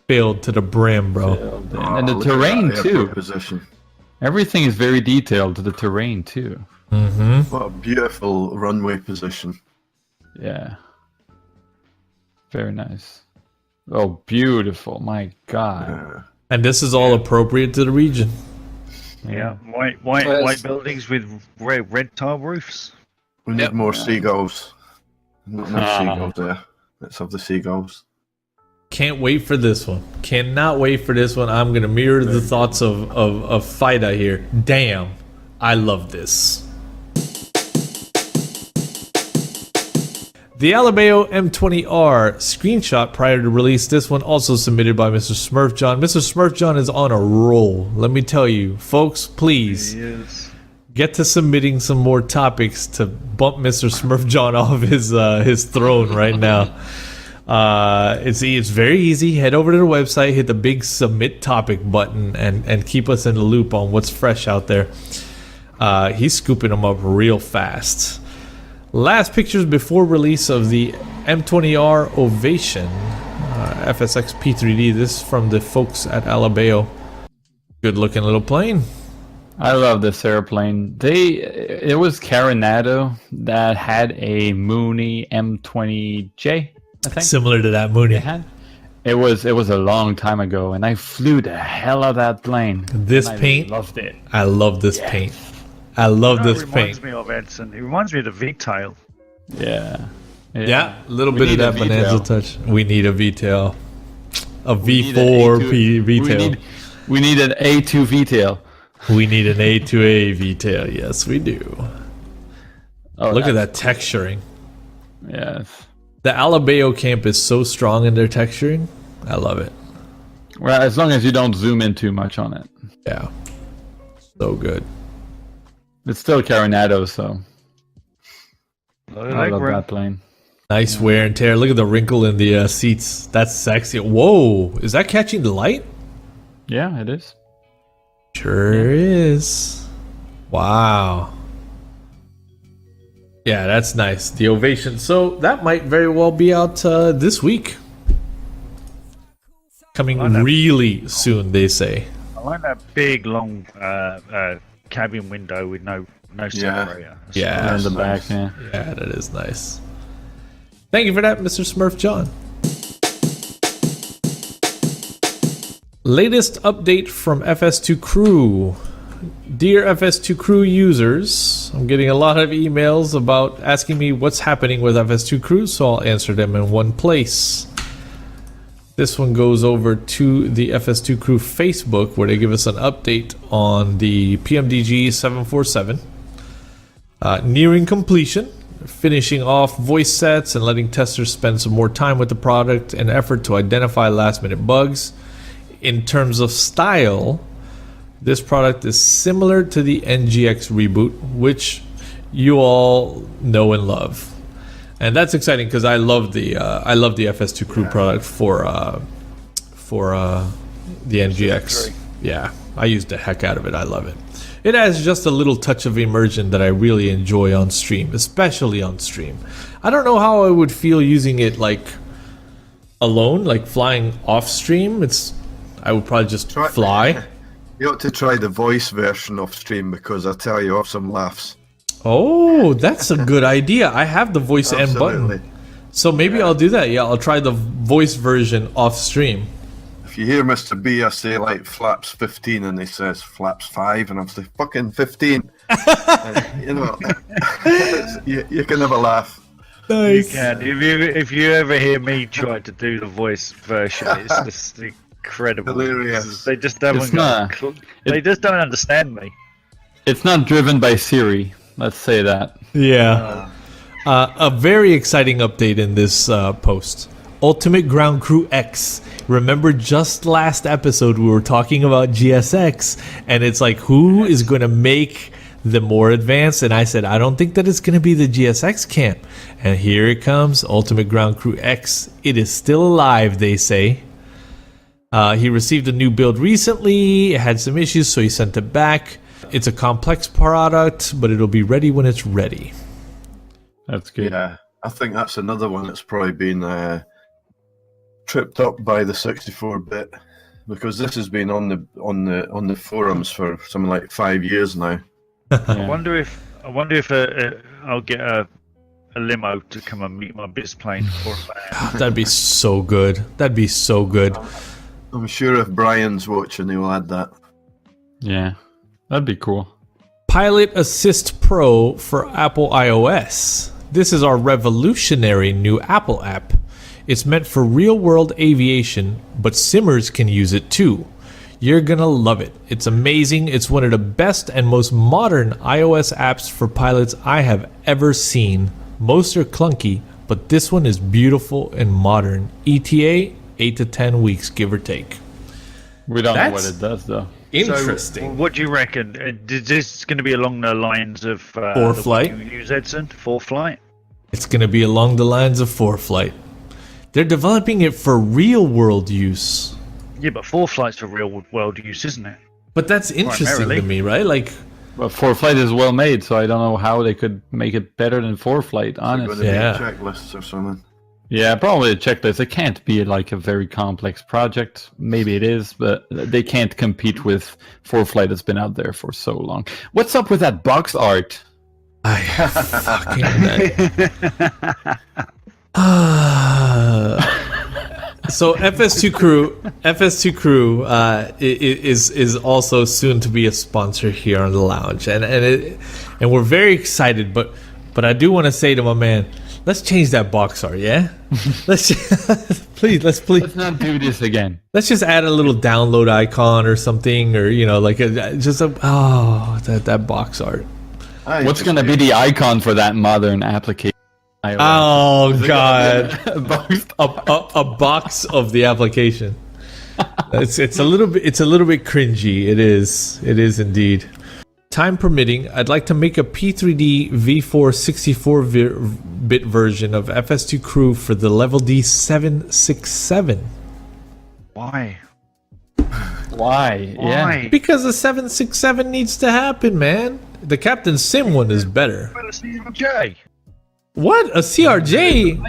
Filled to the brim, bro. And the look at terrain that too. airport Position. Everything is very detailed to the terrain too. What a beautiful runway position. Yeah. Very nice. Oh, beautiful. My God. And this is all appropriate to the region. Yeah, white buildings with red tile roofs. We need more seagulls. Not enough seagulls there. Let's have the seagulls. Can't wait for this one. Cannot wait for this one. I'm going to mirror the thoughts of Fida here. Damn. I love this. The Alabeo M20R screenshot prior to release. This one also submitted by Mr. Smurfjohn. Mr. Smurfjohn is on a roll. Let me tell you, folks, please get to submitting some more topics to bump Mr. Smurfjohn off his throne right now. It's very easy. Head over to the website, hit the big submit topic button, and keep us in the loop on what's fresh out there. He's scooping them up real fast. Last pictures before release of the M20R Ovation FSX P3D. This is from the folks at Alabeo. Good looking little plane. I love this airplane. It was Carenado that had a Mooney M20J, I think. Similar to that Mooney. It was a long time ago, and I flew the hell out of that plane. This and paint, I loved it. I love this paint. I love this It paint. reminds me of Edson. It reminds me of the V-tail. Yeah. Yeah, a little We bit of need a that Bonanza V-tail. touch. We need a V-tail. A We need an V4 A2 V-tail. We need an A2 V-tail. We need an A2A V-tail. Yes, we do. Oh, Look at that texturing. Yes. The Alabeo camp is so strong in their texturing. I love it. Well, as long as you don't zoom in too much on it. Yeah. So good. It's still Carenado, so Look at I that love grill. that plane. Nice wear and tear. Look at the wrinkle in the seats. That's sexy. Whoa. Is that catching the light? Yeah, it is. Sure is. Wow. Yeah, that's nice. The Ovation. So that might very well be out this week. Coming really soon, they say. I like that big, long cabin window with no separator. That's Yeah. in the back, nice. yeah. Yeah, that is nice. Thank you for that, Mr. Smurfjohn. Latest update from FS2 Crew. Dear FS2 Crew users, I'm getting a lot of emails about asking me what's happening with FS2 Crew, so I'll answer them in one place. This one goes over to the FS2 Crew Facebook, where they give us an update on the PMDG 747. Nearing completion, finishing off voice sets and letting testers spend some more time with the product in an effort to identify last minute bugs. In terms of style, this product is similar to the NGX reboot, which you all know and love. And that's exciting because I love the FS2 Crew product for the NGX. Yeah, I use the heck out of it. I love it. It has just a little touch of immersion that I really enjoy on stream, especially on stream. I don't know how I would feel using it like alone, like flying off stream. I would probably just fly. You ought to try the voice version of stream because I tell you, off some laughs. Oh, that's a good idea. I have the voice and button. So maybe I'll do that. Yeah, I'll try the voice version off stream. If you hear Mr. B, I say like flaps 15 and he says flaps 5 and I'm saying fucking 15. And, you know, you can have a laugh. Nice. You can. If you ever hear me try to do the voice version, it's just incredible. Hilarious. They just don't. They just don't understand me. It's not driven by Siri. Let's say that. Yeah. A very exciting update in this post. Ultimate Ground Crew X. Remember just last episode we were talking about GSX and it's like who is going to make the more advanced, and I said I don't think that it's going to be the GSX camp, and here it comes, Ultimate Ground Crew X. It is still alive, they say. He received a new build recently. It had some issues, so he sent it back. It's a complex product, but it'll be ready when it's ready. That's good. Yeah, I think that's another one that's probably been tripped up by the 64-bit because this has been on the forums for something like 5 years now. I wonder if I'll get a limo to come and meet my biz plane for a fan. That'd be so good. That'd be so good. I'm sure if Brian's watching, he'll add that. Yeah, that'd be cool. Pilot Assist Pro for Apple iOS. This is our revolutionary new Apple app. It's meant for real-world aviation, but simmers can use it too. You're gonna love it. It's amazing. It's one of the best and most modern iOS apps for pilots I have ever seen. Most are clunky, but this one is beautiful and modern. ETA, 8 to 10 weeks, give or take. We don't know what it does, though. Interesting. So, what do you reckon? Is this going to be along the lines of FlyTampa? You use Edson? FlyTampa? It's going to be along the lines of FlyTampa. They're developing it for real-world use. Yeah, but FlyTampa's for real-world use, isn't it? But that's interesting to me, right? Like, well, FlyTampa is well made, so I don't know how they could make it better than FlyTampa, honestly. Yeah. Checklists or something. Yeah, probably a checklist. It can't be like a very complex project. Maybe it is, but they can't compete with FlyTampa that's been out there for so long. What's up with that box art? Fucking So FS2 Crew is also soon to be a sponsor here on the lounge, and we're very excited. But I do want to say to my man, let's change that box art, yeah? Let's Let's not do this again. Let's just add a little download icon or something, or like that box art. What's going to be the icon for that modern application? Oh God! a box of the application. It's a little bit cringy. It is indeed. Time permitting, I'd like to make a P3D V4 64-bit version of FS2 Crew for the Level D 767. Why? Yeah. Because the 767 needs to happen, man. The Captain Sim one is better. Well, a CRJ. What? A CRJ?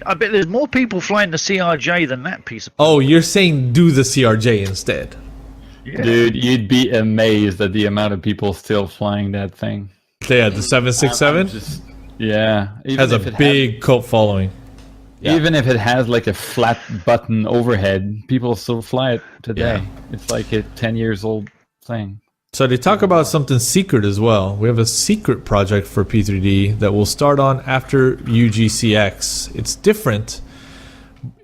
I bet there's more people flying the CRJ than that piece of. Oh, you're saying do the CRJ instead? Yeah. Dude, you'd be amazed at the amount of people still flying that thing. Yeah, the 767 yeah, has a big cult following. Yeah. Even if it has like a flat button overhead, people still fly it today. Yeah. It's like a 10 years old thing. So they talk about something secret as well. We have a secret project for P3D that will start on after UGCX. It's different.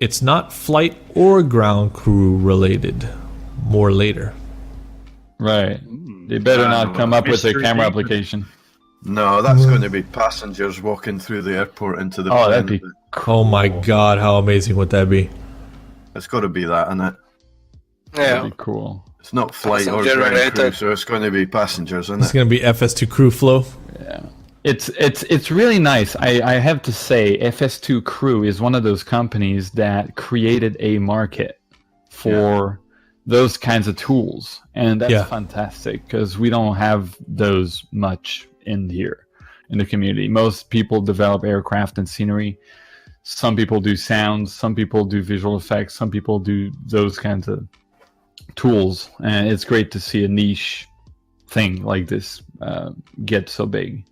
It's not flight or ground crew related. More later. Right. They better not come up with a camera application. No, that's going to be passengers walking through the airport into the plane. That'd be cool. Oh my God, how amazing would that be? It's got to be that, isn't it? Yeah. That'd be cool. It's not flight or ground crew, so it's going to be passengers, isn't it? It's going to be FS2 Crew flow. Yeah. It's really nice. I have to say, FS2 Crew is one of those companies that created a market for those kinds of tools, and that's Yeah. fantastic because we don't have those much in here in the community. Most people develop aircraft and scenery. Some people do sounds, some people do visual effects, some people do those kinds of tools, and it's great to see a niche thing like this get so big.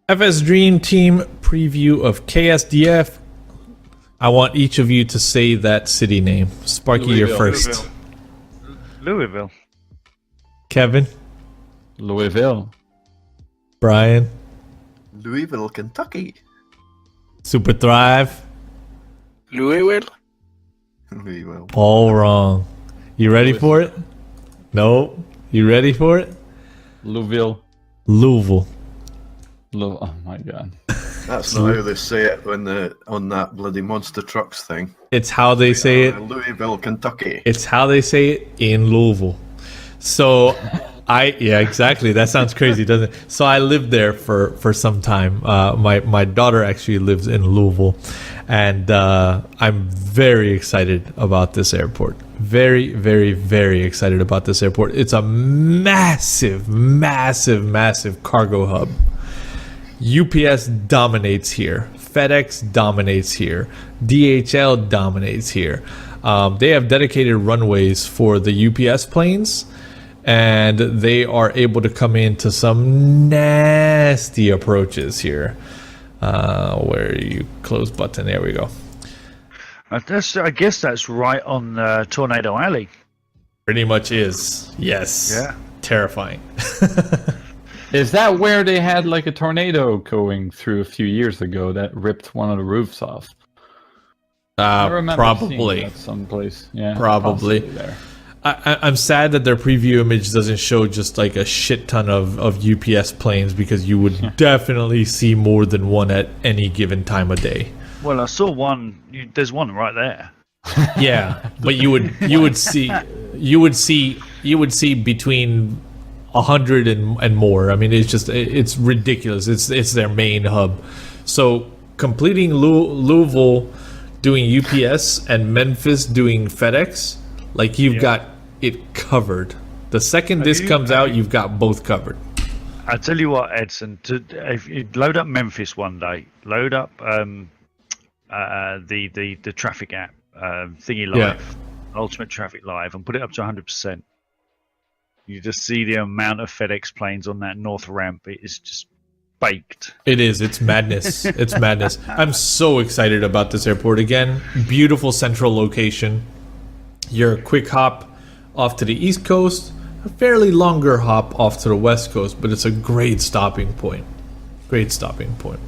FSDreamteam preview of KSDF. I want each of you to say that city name. Sparky, you're Louisville. first. Louisville. Kevin, Louisville. Brian, Louisville, Kentucky. Superthrive. Louisville. Louisville. All wrong. You ready for it? No. You ready for it? Louisville. Louisville. Oh my god. That's not how they say it when on that bloody monster trucks thing. It's how they say it. Louisville, Kentucky. It's how they say it in Louisville. So yeah, exactly. That sounds crazy, doesn't it? So I lived there for some time. My daughter actually lives in Louisville, and I'm very excited about this airport. Very, very, very excited about this airport. It's a massive, massive, massive cargo hub. UPS dominates here. FedEx dominates here. DHL dominates here. They have dedicated runways for the UPS planes, and they are able to come into some nasty approaches here. Where you close button? There we go. I guess that's right on Tornado Alley. Pretty much is. Yes. Yeah. Terrifying. Is that where they had like a tornado going through a few years ago that ripped one of the roofs off? I remember seeing Probably. that someplace. Yeah, Probably. possibly there. I'm sad that their preview image doesn't show just like a shit ton of UPS planes, because you would definitely see more than one at any given time of day. Well, I saw one. There's one right there. Yeah, but you would see between 100 and more. I mean, it's ridiculous. It's their main hub. So completing Louisville doing UPS and Memphis doing FedEx, like you've got it covered. The second this comes out, you've got both covered. I tell you what, Edson. If you load up Memphis one day, load up the traffic app, Thingy Live, Ultimate Traffic Live, and put it up to 100%. You just see the amount of FedEx planes on that north ramp. It is just baked. It is. It's madness. It's madness. I'm so excited about this airport again. Beautiful central location. You're a quick hop off to the East Coast, a fairly longer hop off to the West Coast, but it's a great stopping point. Great stopping point.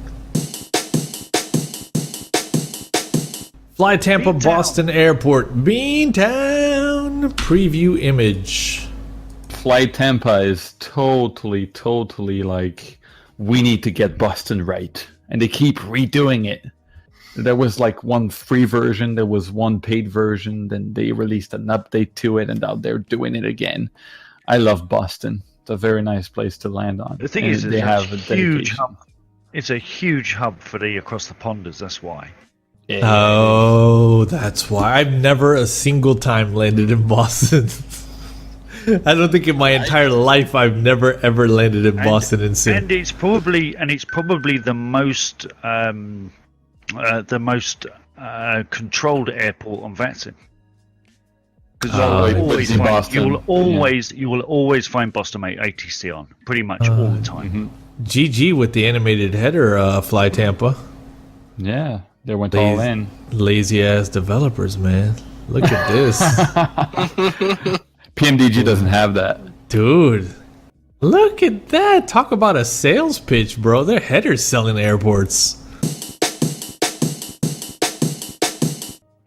FlyTampa Beantown. Boston Airport. Beantown preview image. FlyTampa is totally like, we need to get Boston right, and they keep redoing it. There was like one free version, there was one paid version, then they released an update to it, and now they're doing it again. I love Boston. It's a very nice place to land on. The thing And is, they it's have a a huge dedication. hub. It's a huge hub for the across the ponders. That's why. Oh, that's why. I've never a single time landed in Boston. I don't think in my entire life I've never ever landed in Boston in Sim. And it's probably the most controlled airport on Vatsin. Because you will always find Boston ATC on pretty much all the time. GG with the animated header, FlyTampa. Yeah, they went all in. Lazy ass developers, man. Look at this. PMDG doesn't have that. Dude. Look at that. Talk about a sales pitch, bro. Their headers selling airports.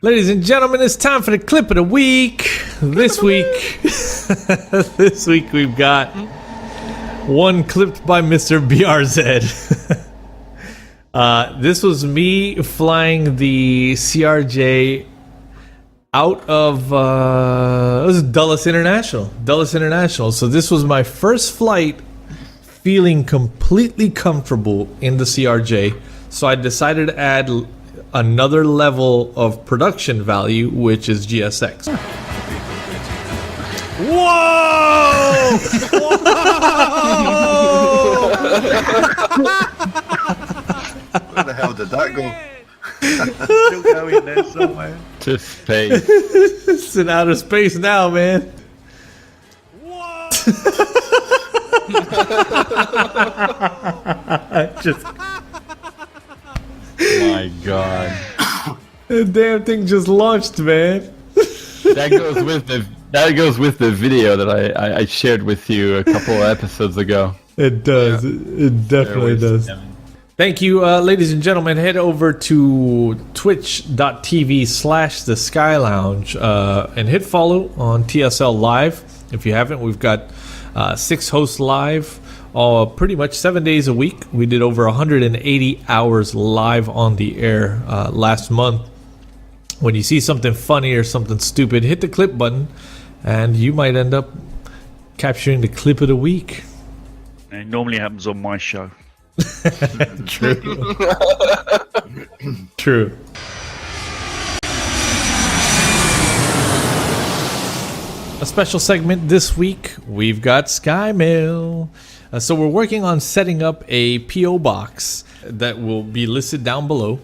Ladies and gentlemen, it's time for the clip of the week. This week we've got one clipped by Mr. Biarzed. This was me flying the CRJ out of it was Dulles International. So this was my first flight feeling completely comfortable in the CRJ. So I decided to add another level of production value, which is GSX. Whoa! Where the hell did that go? Still going there somewhere. To space. It's in outer space now, man. Just My God. the damn thing just launched, man. That goes with the video that I shared with you a couple of episodes ago. It does. It definitely does. Thank you, ladies and gentlemen. Head over to twitch.tv/the Sky Lounge and hit follow on TSL Live. If you haven't, we've got 6 hosts live, pretty much 7 days a week. We did over 180 hours live on the air last month. When you see something funny or something stupid, hit the clip button, and you might end up capturing the clip of the week. It normally happens on my show. True. True. A special segment this week, we've got skyMail. So we're working on setting up a P.O. box that will be listed down below,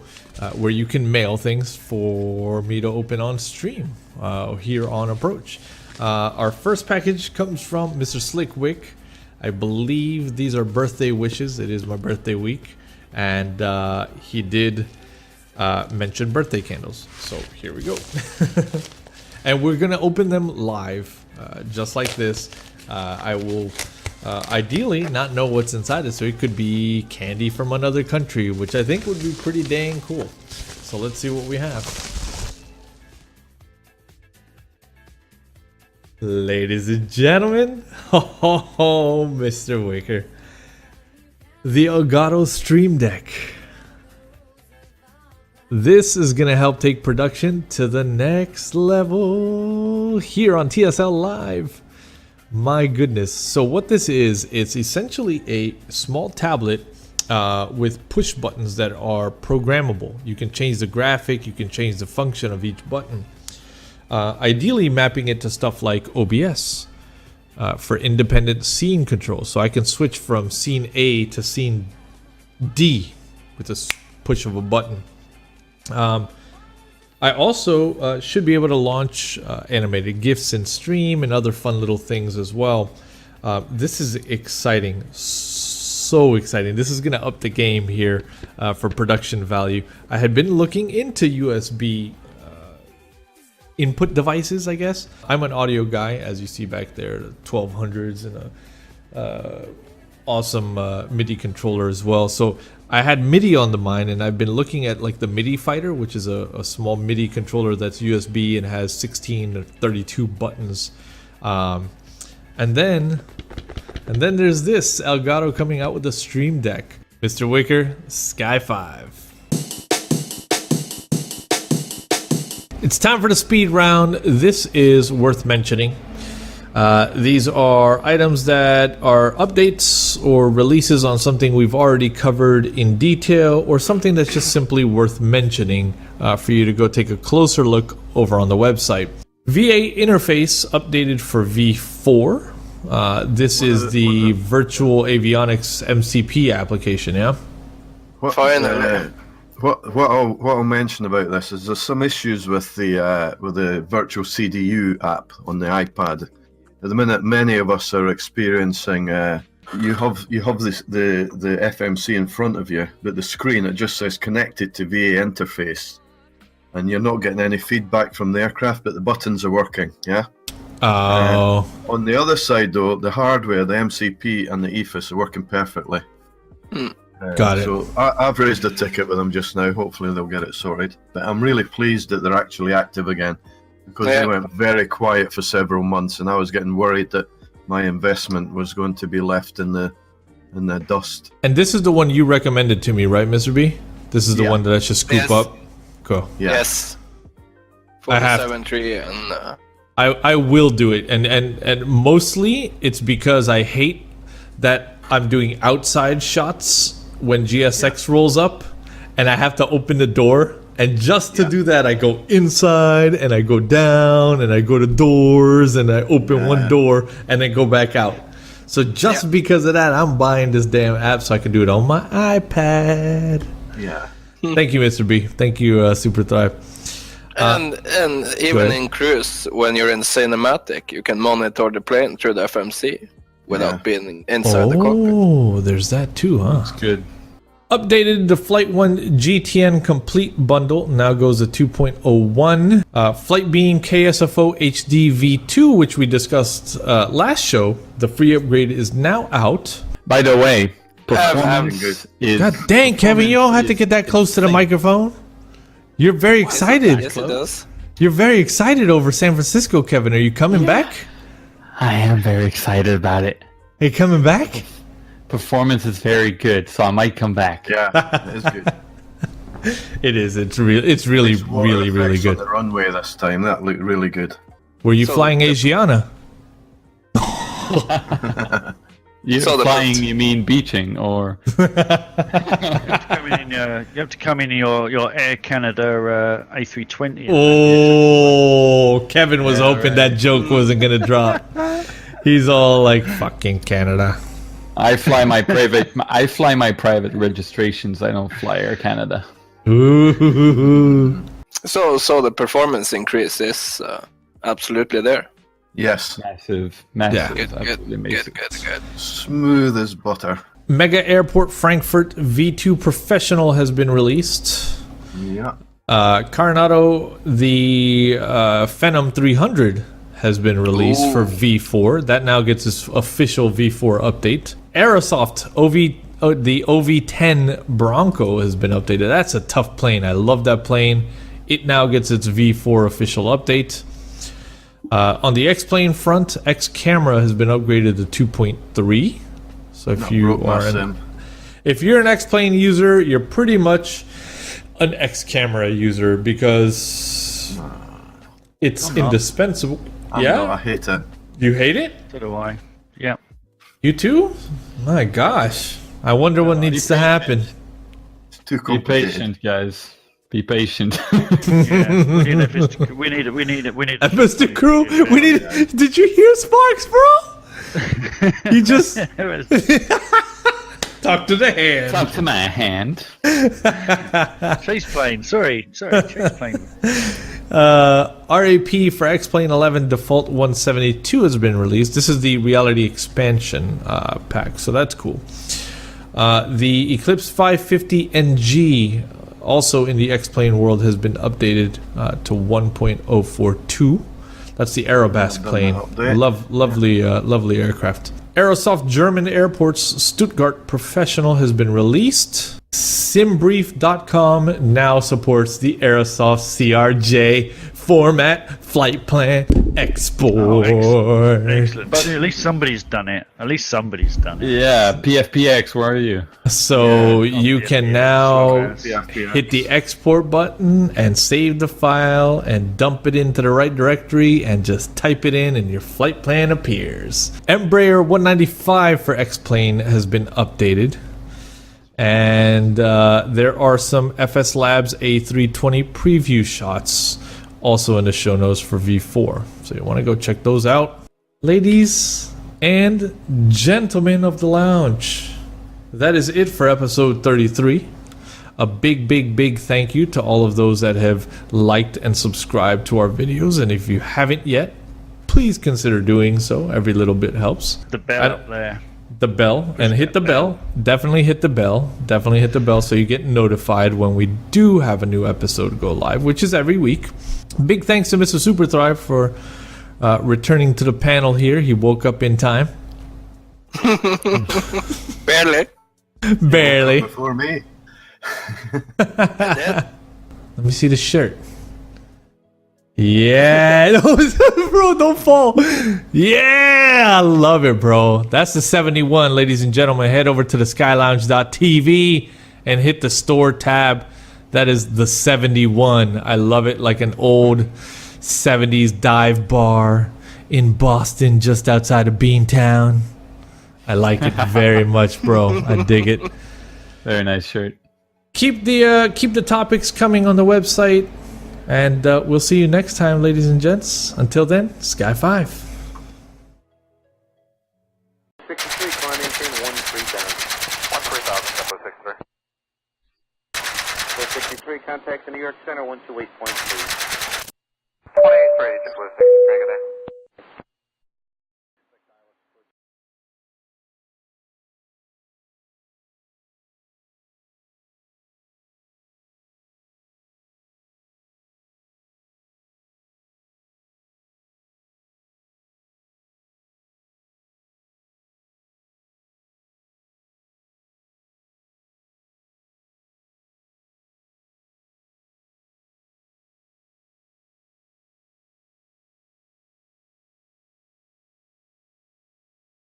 where you can mail things for me to open on stream here on Approach. Our first package comes from Mr. Slickwick. I believe these are birthday wishes. It is my birthday week, and he did mention birthday candles. So here we go. And we're gonna open them live, just like this. I will ideally not know what's inside it, so it could be candy from another country, which I think would be pretty dang cool. So let's see what we have. Ladies and gentlemen, oh, Mr. Wicker, the Elgato Stream Deck. This is going to help take production to the next level here on TSL Live. My goodness. So what this is, it's essentially a small tablet with push buttons that are programmable. You can change the graphic, you can change the function of each button. Ideally mapping it to stuff like OBS for independent scene control. So I can switch from scene A to scene D with a push of a button. I also should be able to launch animated GIFs in stream and other fun little things as well. This is exciting, so exciting. This is going to up the game here for production value. I had been looking into USB input devices, I guess. I'm an audio guy, as you see back there, 1200s and a awesome MIDI controller as well. So I had MIDI on the mind, and I've been looking at like the MIDI Fighter, which is a small MIDI controller that's USB and has 16 or 32 buttons. And then there's this Elgato coming out with a Stream Deck. Mr. Wicker, Sky 5. It's time for the speed round. This is worth mentioning. These are items that are updates or releases on something we've already covered in detail, or something that's just simply worth mentioning for you to go take a closer look over on the website. VA interface updated for V4. This is the Virtual Avionics MCP application, yeah? Finally. What I'll mention about this is there's some issues with the virtual CDU app on the iPad. At the minute, many of us are experiencing. You have the FMC in front of you, but the screen, it just says connected to VA interface, and you're not getting any feedback from the aircraft, but the buttons are working. Yeah. Oh. On the other side, though, the hardware, the MCP and the EFIS are working perfectly. Got it. So I've raised a ticket with them just now. Hopefully they'll get it sorted. But I'm really pleased that they're actually active again, because they went very quiet for several months, and I was getting worried that my investment was going to be left in the dust. And this is the one you recommended to me, right, Mr. B? This is the one that I should scoop up. Cool. Yeah. Yes. I have 473 and. I will do it, and mostly it's because I hate that I'm doing outside shots when GSX rolls up, and I have to open the door. And just to do that, I go inside and I go down and I go to doors and I open one door and then go back out. So just because of that, I'm buying this damn app so I can do it on my iPad. Yeah. Thank you, Mr. B. Thank you, Superthrive. And even in cruise, when you're in cinematic, you can monitor the plane through the FMC without being inside the cockpit. Oh, there's that too, huh? It's good. Updated the Flight 1 GTN Complete Bundle, now goes to 2.01. Flight Beam KSFO HD V2, which we discussed last show, the free upgrade is now out. By the way, performance is... God dang, Kevin, you don't have to get that close to the microphone. You're very excited. Yes, it does. You're very excited over San Francisco, Kevin. Are you coming back? I am very excited about it. Are you coming back? Performance is very good, so I might come back. Yeah, it is good. It is. It's really Water effects good. on the runway this time. That looked really good. Were you flying Asiana? You're So the flying, boat- you mean beaching, or... You have to come in your Air Canada A320. Oh, Kevin was hoping that joke wasn't gonna drop. He's all like, "Fucking Canada." I fly my private registrations. I don't fly Air Canada. Ooh. So the performance increase is absolutely there. Yes. Massive. Yeah. Good, Absolutely amazing. good. Smooth as butter. Mega Airport Frankfurt V2 Professional has been released. Yeah. Coronado, the Phenom 300 has been released for V4. That now gets its official V4 update. Aerosoft the OV10 Bronco has been updated. That's a tough plane. I love that plane. It now gets its V4 official update. On the X-Plane front, X-Camera has been upgraded to 2.3. So if you're an X-Plane user, you're pretty much an X-Camera user because it's indispensable. No, I hate it. You hate it? So do I. Yeah. You too? My gosh. I wonder what needs to happen. It's too Be complicated. patient, guys. Be patient. Yeah. We need it. Mr. Crew, we need. Did you hear Sparks, bro? He just talk to the hand. Up to my hand. Chase plane. Sorry. Chase plane. RAP for X-Plane 11 Default 172 has been released. This is the Reality Expansion pack, so that's cool. The Eclipse 550 NG, also in the X-Plane world, has been updated to 1.042. That's the Aerobask plane. Lovely aircraft. Aerosoft German Airports Stuttgart Professional has been released. Simbrief.com now supports the Aerosoft CRJ format flight plan export. Excellent. But at least somebody's done it. Yeah, PFPX, where are you? So you can now PFPX. hit the export button and save the file and dump it into the right directory and just type it in and your flight plan appears. Embraer 195 for X-Plane has been updated. And there are some FS Labs A320 preview shots also in the show notes for V4. So you want to go check those out. Ladies and gentlemen of the lounge, that is it for episode 33. A big thank you to all of those that have liked and subscribed to our videos. And if you haven't yet, please consider doing so. Every little bit helps. The bell up there. The bell, and hit the bell. Definitely hit the bell so you get notified when we do have a new episode go live, which is every week. Big thanks to Mr. Superthrive for returning to the panel here. He woke up in time. Barely. Before me. Let me see the shirt. Yeah, bro, don't fall. Yeah, I love it, bro. That's the 71, ladies and gentlemen. Head over to the skylounge.tv and hit the store tab. That is the 71. I love it, like an old 70s dive bar in Boston, just outside of Beantown. I like it very much, bro. I dig it. Very nice shirt. keep the topics coming on the website, and we'll see you next time, ladies and gents. Until then, Sky 5. 63, climb maintain 13,000. 13,000, Tempo 63. 63, contact the New York Center 128.3. 28.3, Tempo 63, good day.